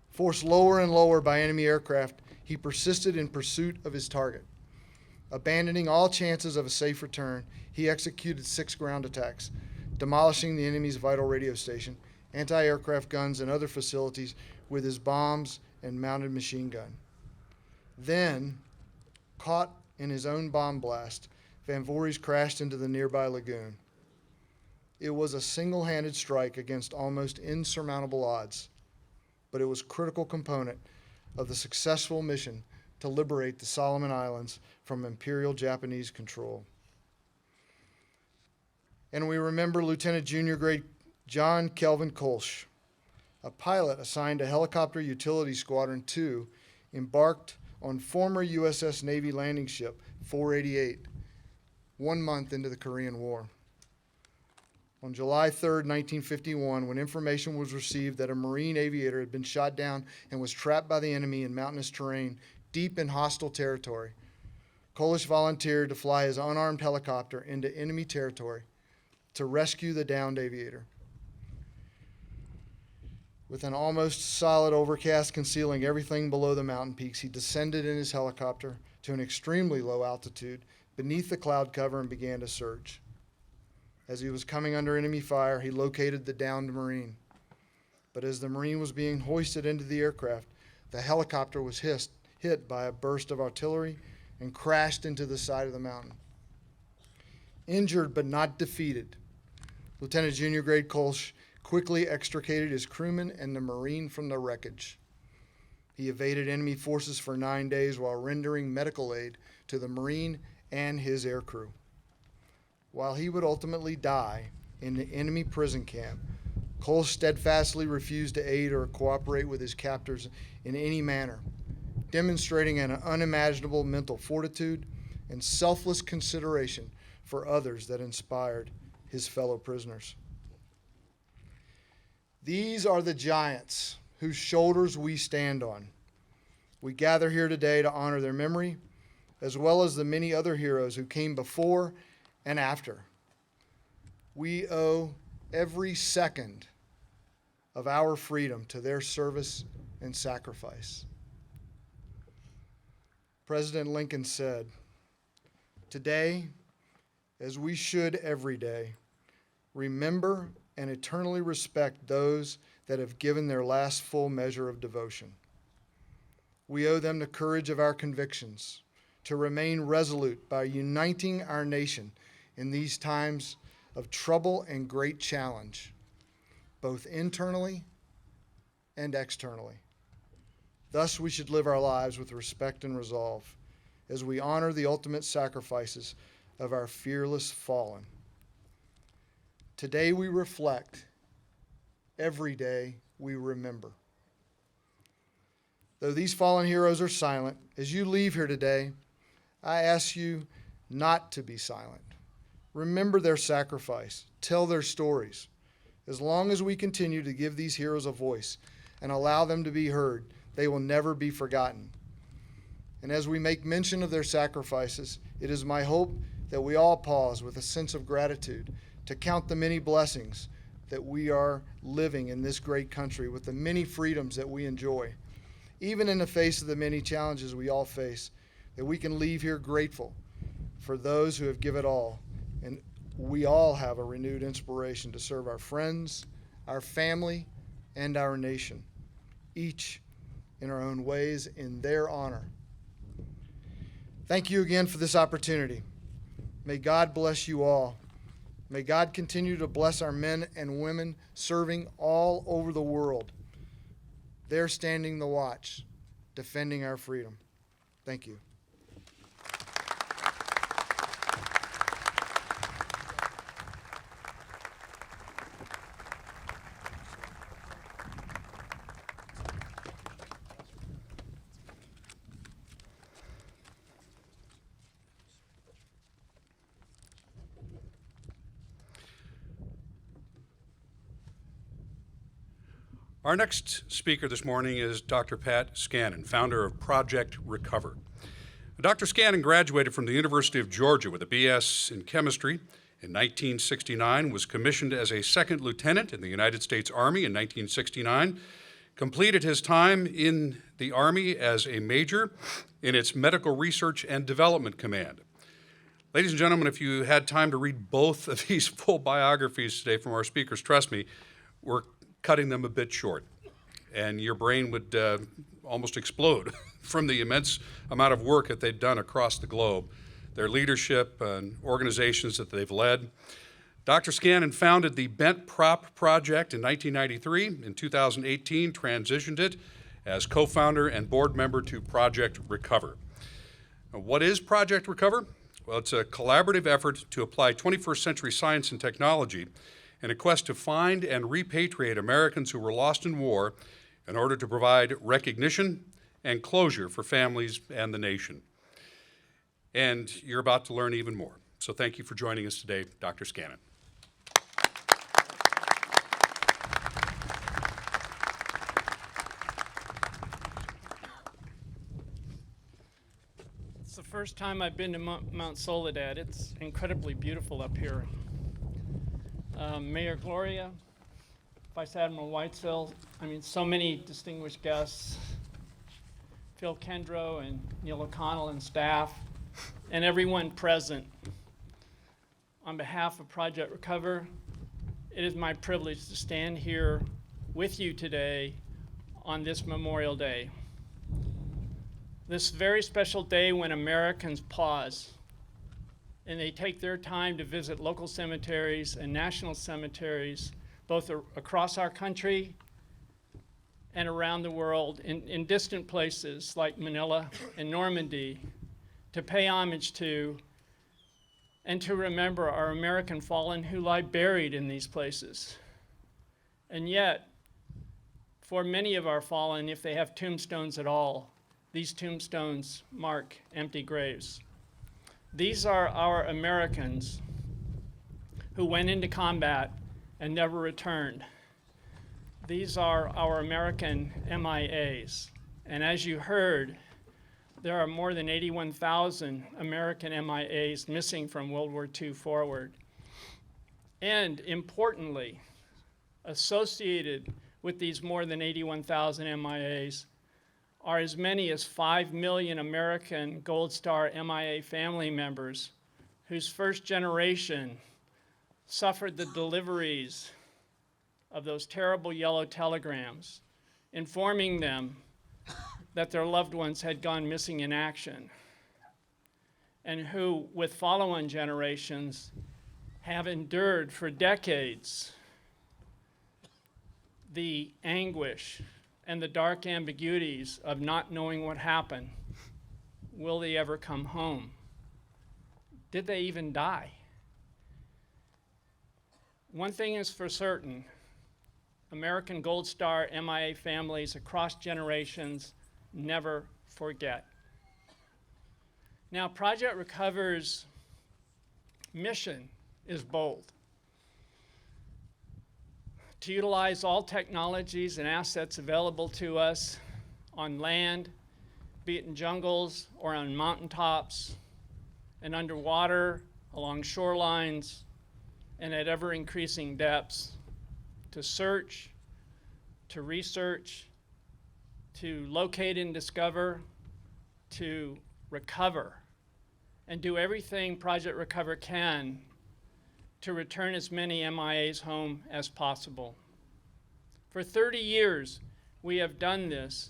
Forced lower and lower by enemy aircraft, he persisted in pursuit of his target. Abandoning all chances of a safe return, he executed 6 ground attacks, demolishing the enemy's vital radio station, anti-aircraft guns, and other facilities with his bombs and mounted machine gun. Then, caught in his own bomb blast, Van Voorhis crashed into the nearby lagoon. It was a single-handed strike against almost insurmountable odds, but it was a critical component of the successful mission to liberate the Solomon Islands from Imperial Japanese control. And we remember Lieutenant Junior Grade John Kelvin Kolsch, a pilot assigned to Helicopter Utility Squadron 2, embarked on former USS Navy landing ship 488, 1 month into the Korean War. On July 3, 1951, when information was received that a Marine aviator had been shot down and was trapped by the enemy in mountainous terrain deep in hostile territory, Kolsch volunteered to fly his unarmed helicopter into enemy territory to rescue the downed aviator. With an almost solid overcast concealing everything below the mountain peaks, he descended in his helicopter to an extremely low altitude beneath the cloud cover and began to search. As he was coming under enemy fire, he located the downed Marine. But as the Marine was being hoisted into the aircraft, the helicopter was hit by a burst of artillery and crashed into the side of the mountain. Injured but not defeated, Lieutenant Junior Grade Kolsch quickly extricated his crewman and the Marine from the wreckage. He evaded enemy forces for 9 days while rendering medical aid to the Marine and his aircrew. While he would ultimately die in the enemy prison camp, Kolsch steadfastly refused to aid or cooperate with his captors in any manner, demonstrating an unimaginable mental fortitude and selfless consideration for others that inspired his fellow prisoners. These are the giants whose shoulders we stand on. We gather here today to honor their memory, as well as the many other heroes who came before and after. We owe every second of our freedom to their service and sacrifice. President Lincoln said, "Today, as we should every day, remember and eternally respect those that have given their last full measure of devotion. We owe them the courage of our convictions, to remain resolute by uniting our nation in these times of trouble and great challenge, both internally and externally. Thus we should live our lives with respect and resolve as we honor the ultimate sacrifices of our fearless fallen. Today we reflect, every day we remember." Though these fallen heroes are silent, as you leave here today, I ask you not to be silent. Remember their sacrifice. Tell their stories. As long as we continue to give these heroes a voice and allow them to be heard, they will never be forgotten. And as we make mention of their sacrifices, it is my hope that we all pause with a sense of gratitude to count the many blessings that we are living in this great country with the many freedoms that we enjoy. Even in the face of the many challenges we all face, that we can leave here grateful for those who have given it all. And we all have a renewed inspiration to serve our friends, our family, and our nation, each in our own ways in their honor. Thank you again for this opportunity. May God bless you all. May God continue to bless our men and women serving all over the world. They're standing the watch, defending our freedom. Thank you. Our next speaker this morning is Dr. Pat Scannon, founder of Project Recover. Dr. Scannon graduated from the University of Georgia with a BS in chemistry. In 1969, was commissioned as a second lieutenant in the United States Army in 1969, completed his time in the Army as a major in its Medical Research and Development Command. Ladies and gentlemen, if you had time to read both of these full biographies today from our speakers, trust me, we're cutting them a bit short, and your brain would almost explode from the immense amount of work that they've done across the globe, their leadership and organizations that they've led. Dr. Scannon founded the Bent Prop Project in 1993. In 2018, transitioned it as co-founder and board member to Project Recover. Now, what is Project Recover? Well, it's a collaborative effort to apply 21st century science and technology in a quest to find and repatriate Americans who were lost in war in order to provide recognition and closure for families and the nation. And you're about to learn even more. So thank you for joining us today, Dr. Scannon. It's the first time I've been to Mount Soledad. It's incredibly beautiful up here. Mayor Gloria, Vice Admiral Whitesell, so many distinguished guests, Phil Kendrow and Neil O'Connell and staff, and everyone present. On behalf of Project Recover, it is my privilege to stand here with you today on this Memorial Day. This very special day when Americans pause and they take their time to visit local cemeteries and national cemeteries, both across our country and around the world, in distant places like Manila and Normandy, to pay homage to and to remember our American fallen who lie buried in these places. And yet, for many of our fallen, if they have tombstones at all, these tombstones mark empty graves. These are our Americans who went into combat and never returned. These are our American MIAs. And as you heard, there are more than 81,000 American MIAs missing from World War II forward. And importantly, associated with these more than 81,000 MIAs are as many as 5 million American Gold Star MIA family members whose first generation suffered the deliveries of those terrible yellow telegrams, informing them that their loved ones had gone missing in action, and who, with follow-on generations, have endured for decades the anguish and the dark ambiguities of not knowing what happened. Will they ever come home? Did they even die? One thing is for certain, American Gold Star MIA families across generations never forget. Now, Project Recover's mission is bold: to utilize all technologies and assets available to us on land, be it in jungles or on mountaintops, and underwater, along shorelines, and at ever-increasing depths, to search, to research, to locate and discover, to recover, and do everything Project Recover can to return as many MIAs home as possible. For 30 years, we have done this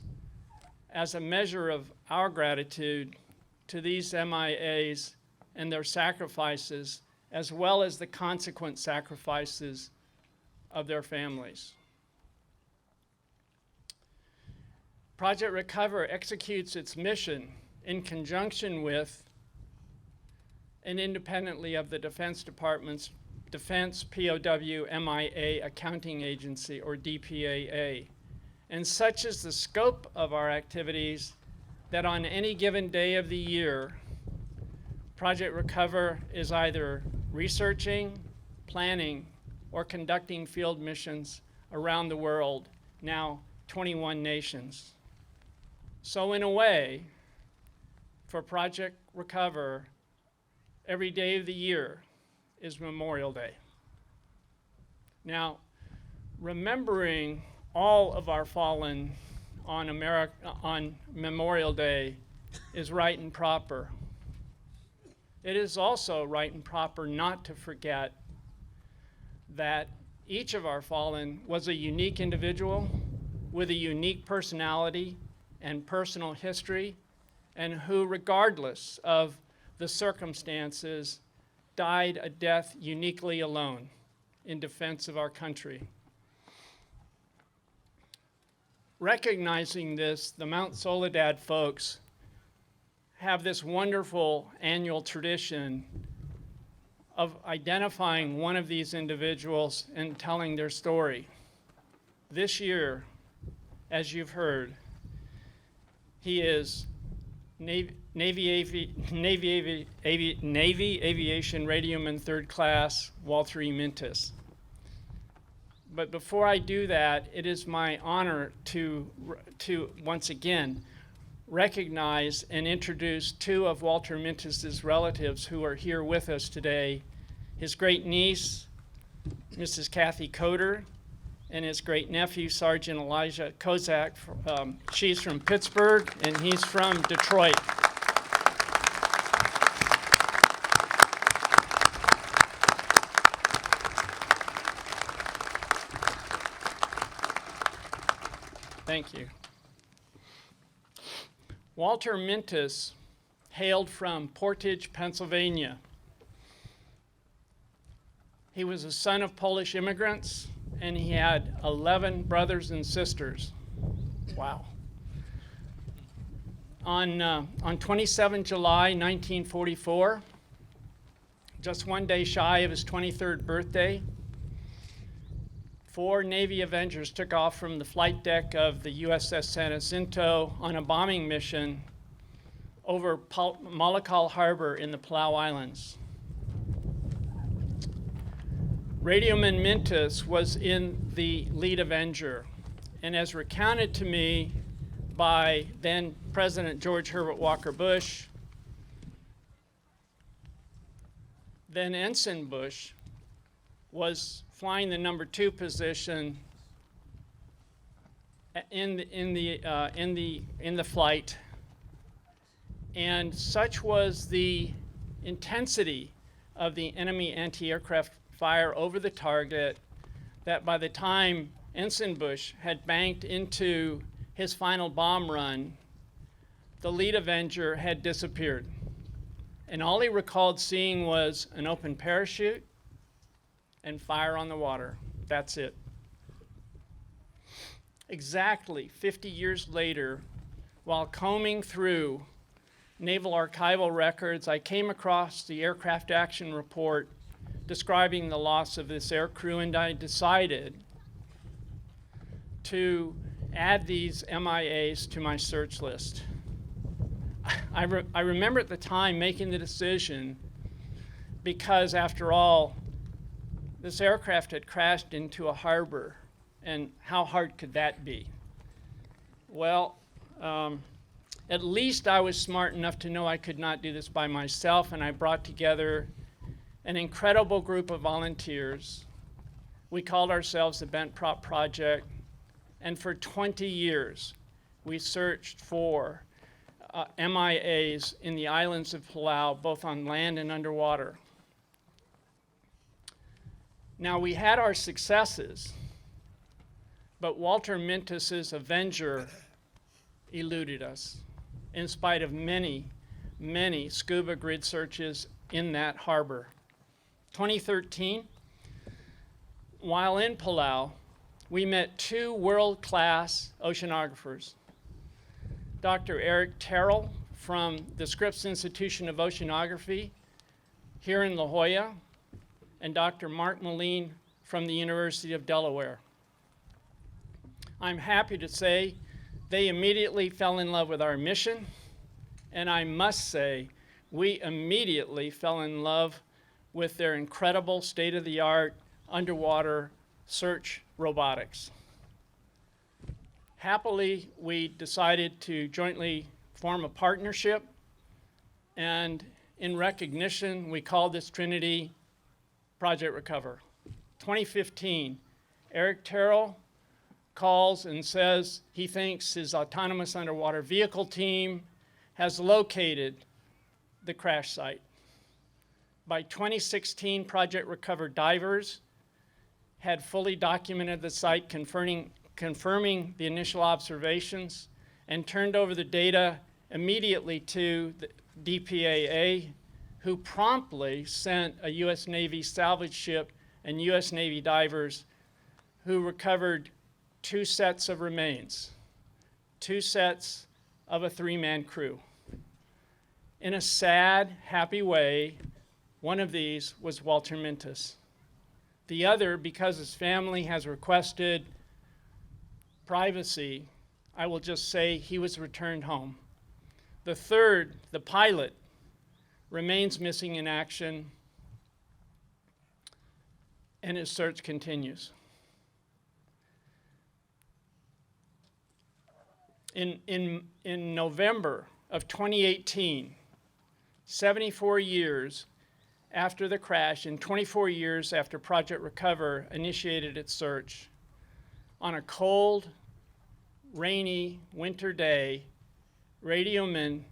as a measure of our gratitude to these MIAs and their sacrifices, as well as the consequent sacrifices of their families. Project Recover executes its mission in conjunction with and independently of the Defense Department's Defense POW MIA Accounting Agency, or DPAA. And such is the scope of our activities that on any given day of the year, Project Recover is either researching, planning, or conducting field missions around the world now 21 nations. So in a way, for Project Recover, every day of the year is Memorial Day. Now, remembering all of our fallen on Memorial Day is right and proper. It is also right and proper not to forget that each of our fallen was a unique individual with a unique personality and personal history, and who, regardless of the circumstances, died a death uniquely alone in defense of our country. Recognizing this, the Mount Soledad folks have this wonderful annual tradition of identifying one of these individuals and telling their story. This year, as you've heard, he is Navy Aviation Radioman 3rd Class Walter E. Mintus. But before I do that, it is my honor to once again recognize and introduce two of Walter Mintus's relatives who are here with us today. His great niece, Mrs. Kathy Coder, and his great nephew, Sergeant Elijah Kozak. She's from Pittsburgh, and he's from Detroit. Thank you. Walter Mintus hailed from Portage, Pennsylvania. He was a son of Polish immigrants, and he had 11 brothers and sisters. Wow. On 27 July 1944, just one day shy of his 23rd birthday, 4 Navy Avengers took off from the flight deck of the USS San Jacinto on a bombing mission over Malakal Harbor in the Palau Islands. Radioman Mintus was in the lead Avenger, and as recounted to me by then President George Herbert Walker Bush, then Ensign Bush was flying the number 2 position in the flight, and such was the intensity of the enemy anti-aircraft fire over the target that by the time Ensign Bush had banked into his final bomb run, the lead Avenger had disappeared, and all he recalled seeing was an open parachute and fire on the water. That's it. Exactly 50 years later, while combing through naval archival records, I came across the aircraft action report describing the loss of this aircrew, and I decided to add these MIAs to my search list. I remember at the time making the decision because, after all, this aircraft had crashed into a harbor, and how hard could that be? Well, at least I was smart enough to know I could not do this by myself, and I brought together an incredible group of volunteers. We called ourselves the Bent Prop Project, and for 20 years we searched for MIAs in the islands of Palau, both on land and underwater. Now, we had our successes, but Walter Mintus's Avenger eluded us in spite of many, many scuba grid searches in that harbor. 2013, while in Palau, we met 2 world-class oceanographers, Dr. Eric Terrell from the Scripps Institution of Oceanography here in La Jolla, and Dr. Mark Moline from the University of Delaware. I'm happy to say they immediately fell in love with our mission, and I must say we immediately fell in love with their incredible state-of-the-art underwater search robotics. Happily, we decided to jointly form a partnership, and in recognition, we called this Trinity Project Recover. 2015, Eric Terrell calls and says he thinks his autonomous underwater vehicle team has located the crash site. By 2016, Project Recover divers had fully documented the site, confirming the initial observations, and turned over the data immediately to the DPAA, who promptly sent a U.S. Navy salvage ship and U.S. Navy divers who recovered 2 sets of remains, 2 sets of a 3-man crew. In a sad, happy way, one of these was Walter Mintus. The other, because his family has requested privacy, I will just say he was returned home. The third, the pilot, remains missing in action, and his search continues. In November of 2018, 74 years after the crash and 24 years after Project Recover initiated its search, on a cold, rainy winter day, Radioman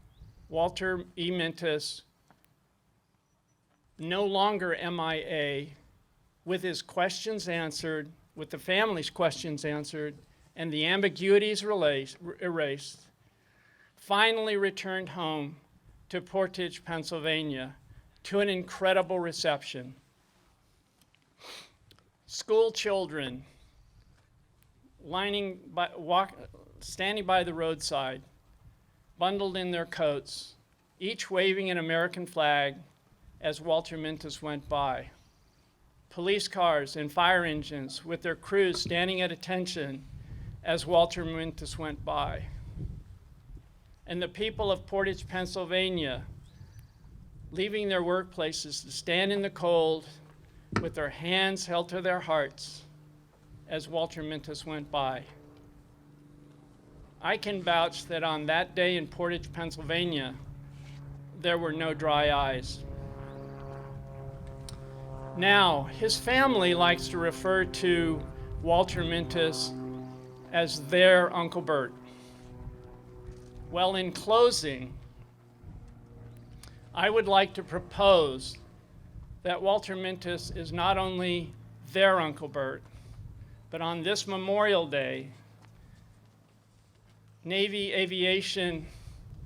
Walter E. Mintus, no longer MIA, with his questions answered, with the family's questions answered, and the ambiguities erased, finally returned home to Portage, Pennsylvania, to an incredible reception. School children standing by the roadside, bundled in their coats, each waving an American flag as Walter Mintus went by. Police cars and fire engines with their crews standing at attention as Walter Mintus went by. And the people of Portage, Pennsylvania, leaving their workplaces to stand in the cold with their hands held to their hearts as Walter Mintus went by. I can vouch that on that day in Portage, Pennsylvania, there were no dry eyes. Now, his family likes to refer to Walter Mintus as their Uncle Bert. Well, in closing, I would like to propose that Walter Mintus is not only their Uncle Bert, but on this Memorial Day, Navy Aviation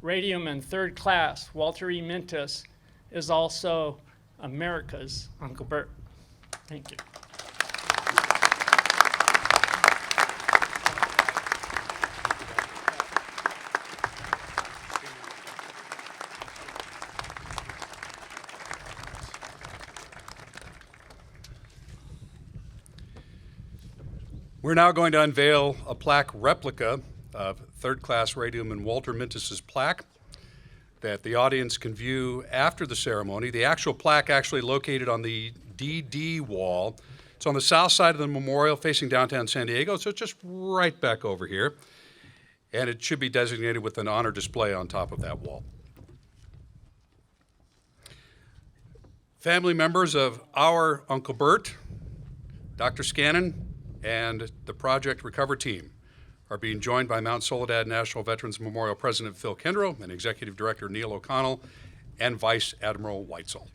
Radioman 3rd Class Walter E. Mintus is also America's Uncle Bert. Thank you. We're now going to unveil a plaque replica of 3rd Class Radioman Walter Mintus's plaque that the audience can view after the ceremony. The actual plaque actually located on the DD wall. It's on the south side of the memorial facing downtown San Diego, so it's just right back over here. And it should be designated with an honor display on top of that wall. Family members of our Uncle Bert, Dr. Scannon, and the Project Recover team are being joined by Mount Soledad National Veterans Memorial President Phil Kendrow and Executive Director Neil O'Connell and Vice Admiral Weitzel.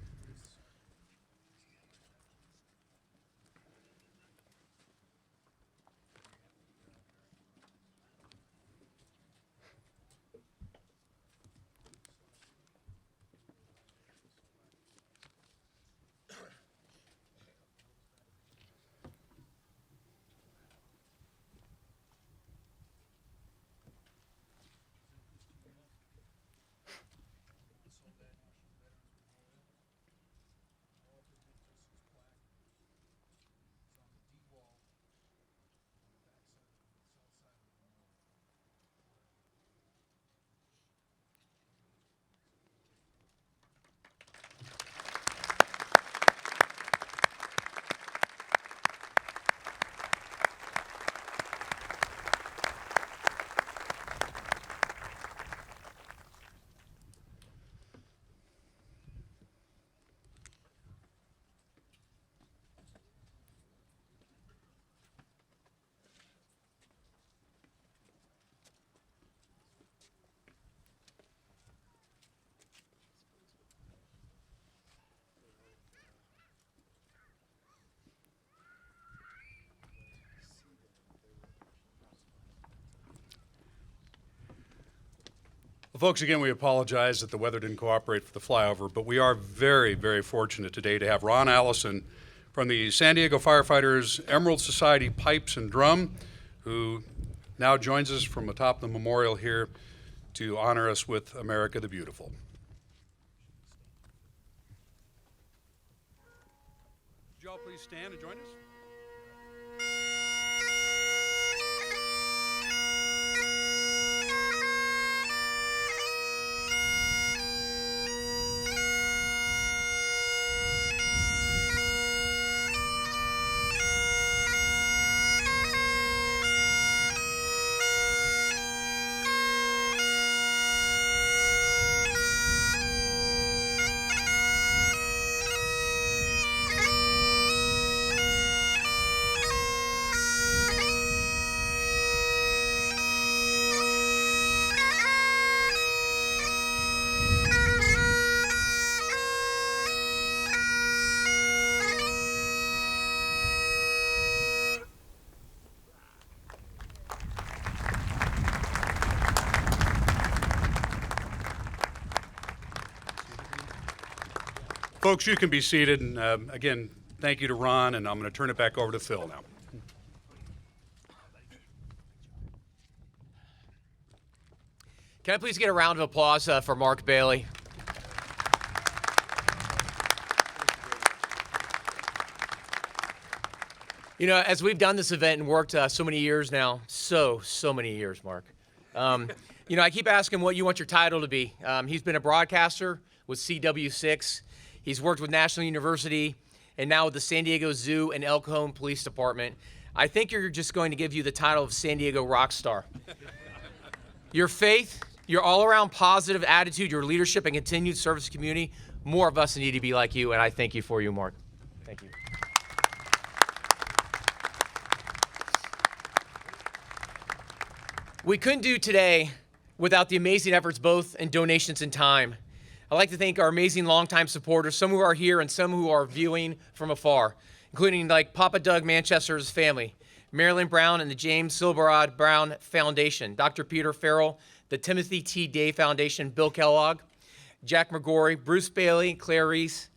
folks, again, we apologize that the weather didn't cooperate for the flyover, but we are very, very fortunate today to have Ron Allison from the San Diego Firefighters Emerald Society Pipes and Drum, who now joins us from atop the memorial here to honor us with America the Beautiful. Would you all please stand and join us? Folks, you can be seated. And again, thank you to Ron, and I'm going to turn it back over to Phil now. Can I please get a round of applause for Mark Bailey? You know, as we've done this event and worked so many years now, so many years, Mark. You know, I keep asking what you want your title to be. He's been a broadcaster with CW6. He's worked with National University and now with the San Diego Zoo and El Cajon Police Department. I think you're just going to give you the title of San Diego rock star. Your faith, your all-around positive attitude, your leadership and continued service to the community, more of us need to be like you, and I thank you for you, Mark. Thank you. We couldn't do today without the amazing efforts both in donations and time. I'd like to thank our amazing longtime supporters, some who are here and some who are viewing from afar, including like Papa Doug Manchester's family, Marilyn Brown and the James Silberrod Brown Foundation, Dr. Peter Farrell, the Timothy T. Day Foundation, Bill Kellogg, Jack McGorry, Bruce Bailey, Claire Reese.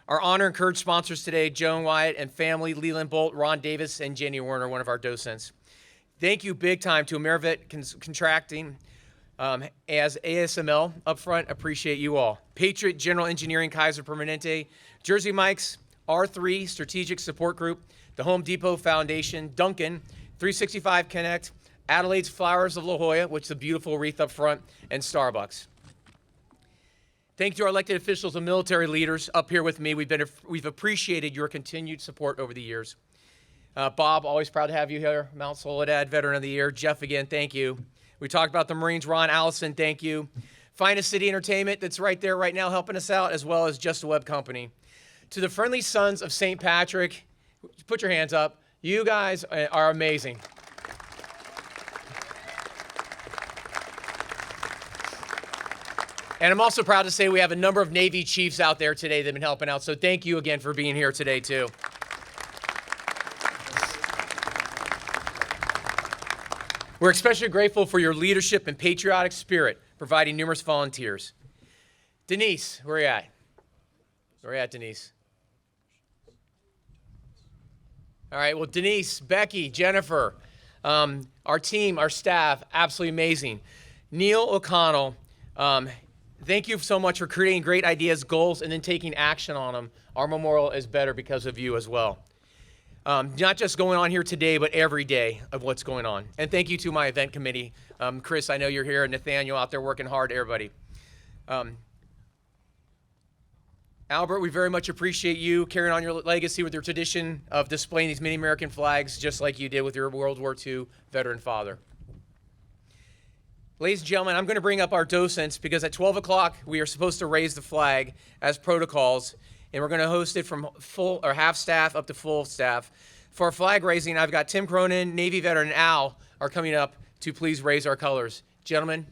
Our honor and courage sponsors today, Joan Wyatt and family, Leland Bolt, Ron Davis, and Jenny Werner, one of our docents. Thank you big time to AmeriVet Contracting, as ASML up front, appreciate you all. Patriot General Engineering, Kaiser Permanente, Jersey Mike's, R3 Strategic Support Group, the Home Depot Foundation, Duncan, 365 Connect, Adelaide's Flowers of La Jolla, which is a beautiful wreath up front, and Starbucks. Thank you to our elected officials and military leaders up here with me. We've appreciated your continued support over the years. Bob, always proud to have you here. Mount Soledad Veteran of the Year. Jeff, again, thank you. We talked about the Marines. Ron Allison, thank you. Finest City Entertainment that's right there right now helping us out, as well as Just a Web Company. To the Friendly Sons of St. Patrick, put your hands up. You guys are amazing. And I'm also proud to say we have a number of Navy Chiefs out there today that have been helping out, so thank you again for being here today, too. We're especially grateful for your leadership and patriotic spirit, providing numerous volunteers. Denise, where are you at? Where are you at, Denise? All right, well, Denise, Becky, Jennifer, our team, our staff, absolutely amazing. Neil O'Connell, thank you so much for creating great ideas, goals, and then taking action on them. Our memorial is better because of you as well. Not just going on here today, but every day of what's going on. And thank you to my event committee. Chris, I know you're here, and Nathaniel out there working hard, everybody. Albert, we very much appreciate you carrying on your legacy with your tradition of displaying these many American flags, just like you did with your World War II veteran father. Ladies and gentlemen, I'm going to bring up our docents because at 12 o'clock we are supposed to raise the flag as protocols, and we're going to host it from full or half staff up to full staff. For our flag raising, I've got Tim Cronin, Navy veteran, and Al are coming up to please raise our colors. Gentlemen.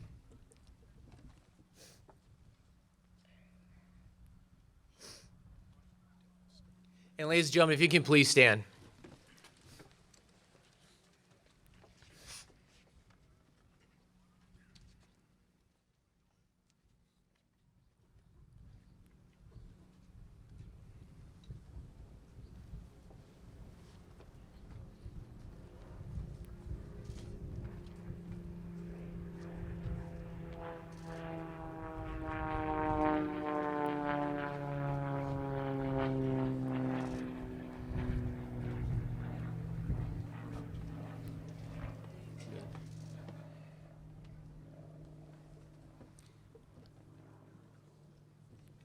And ladies and gentlemen, if you can please stand.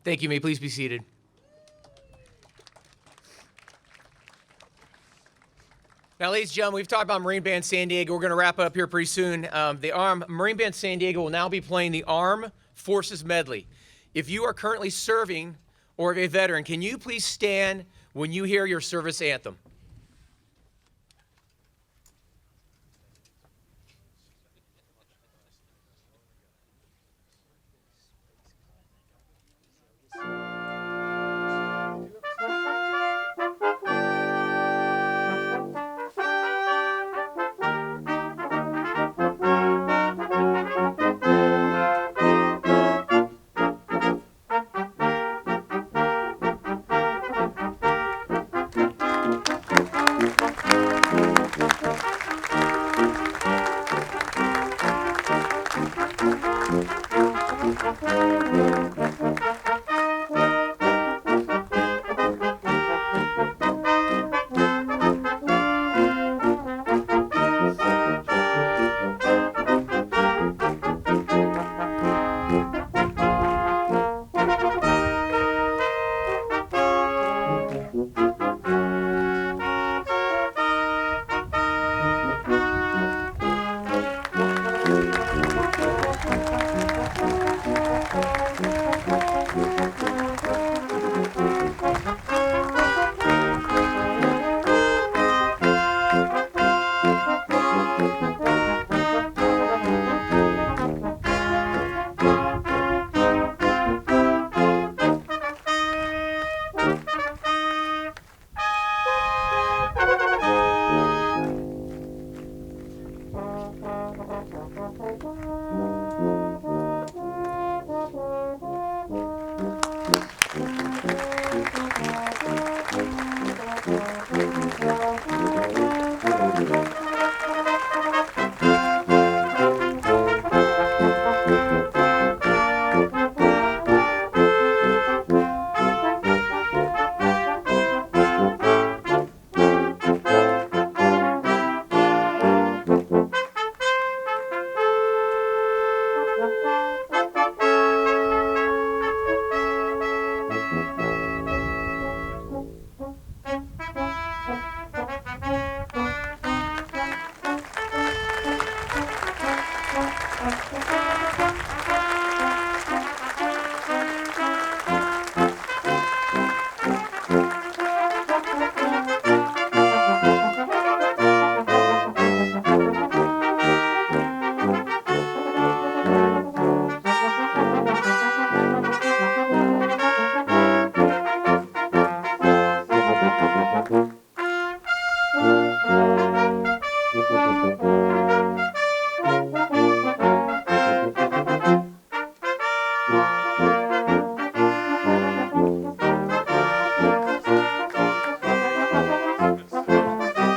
Thank you. May you please be seated. Now, ladies and gentlemen, we've talked about Marine Band San Diego. We're going to wrap it up here pretty soon. The Marine Band San Diego will now be playing the Armed Forces Medley. If you are currently serving or a veteran, can you please stand when you hear your service anthem?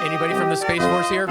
Anybody from the Space Force here?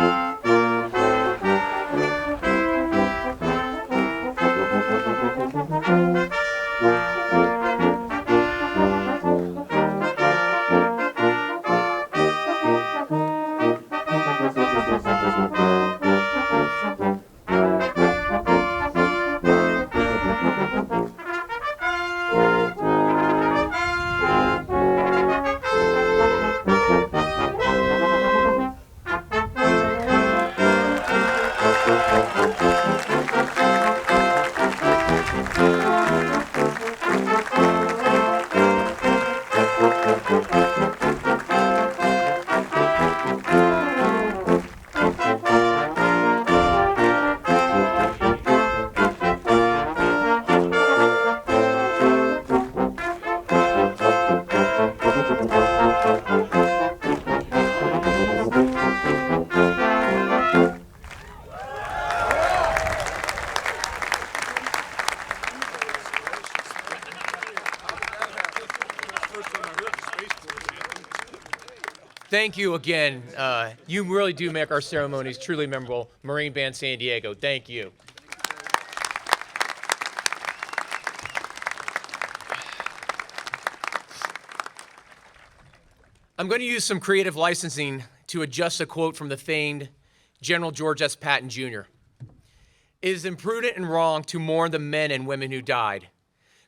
Thank you again. You really do make our ceremonies truly memorable. Marine Band San Diego, thank you. I'm going to use some creative licensing to adjust a quote from the famed General George S. Patton Jr. It is imprudent and wrong to mourn the men and women who died.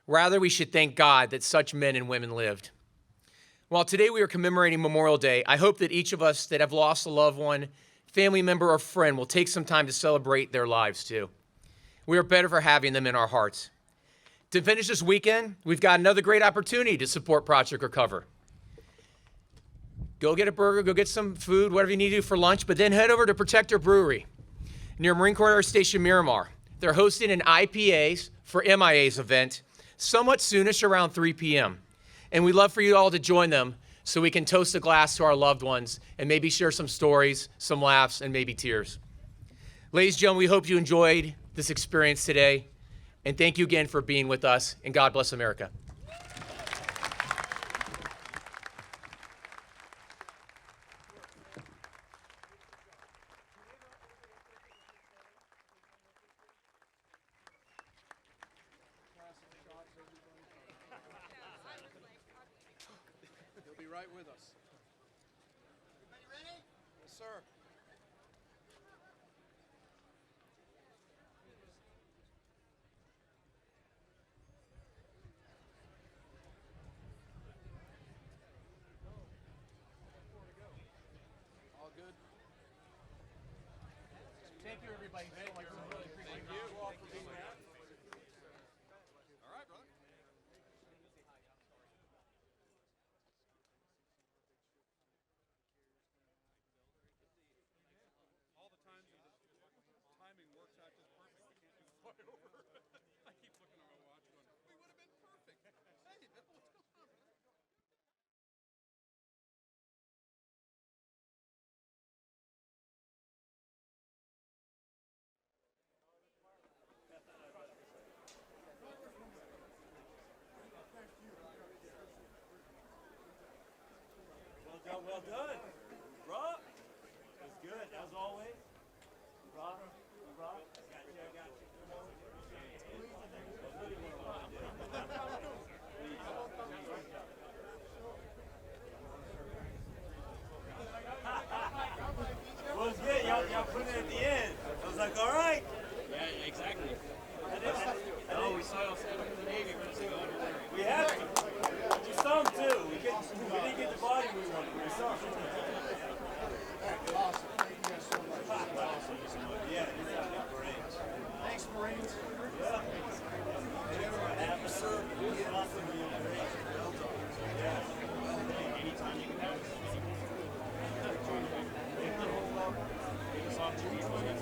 Rather, we should thank God that such men and women lived. While today we are commemorating Memorial Day, I hope that each of us that have lost a loved one, family member, or friend will take some time to celebrate their lives too. We are better for having them in our hearts. To finish this weekend, we've got another great opportunity to support Project Recover. Go get a burger, go get some food, whatever you need to do for lunch, but then head over to Protector Brewery near Marine Corps Air Station Miramar. They're hosting an IPAs for MIAs event somewhat soonish around 3 p.m. And we'd love for you all to join them so we can toast a glass to our loved ones and maybe share some stories, some laughs, and maybe tears. Ladies and gentlemen, we hope you enjoyed this experience today. And thank you again for being with us, and God bless America. He'll be right with us. Everybody ready? Yes, sir. All good? Thank you, everybody. Thank you all for being back. All right, brother. All the times that the timing works out just perfect. I can't do fly over. I keep looking at my watch going, we would have been perfect. Hey, what's going on? Well done. Rob, that's good, as always. Rob, I got you. Well, it's good. Y'all put it at the end. I was like, all right. Yeah, exactly. No, we saw the Navy. We have to. Some too. We didn't get the body we wanted. We saw some. Awesome. Thank you guys so much. Yeah, it's great. Thanks, Marines. Yeah. Happy sir. Awesome. Yeah. Anytime you can have us. Take us off TV.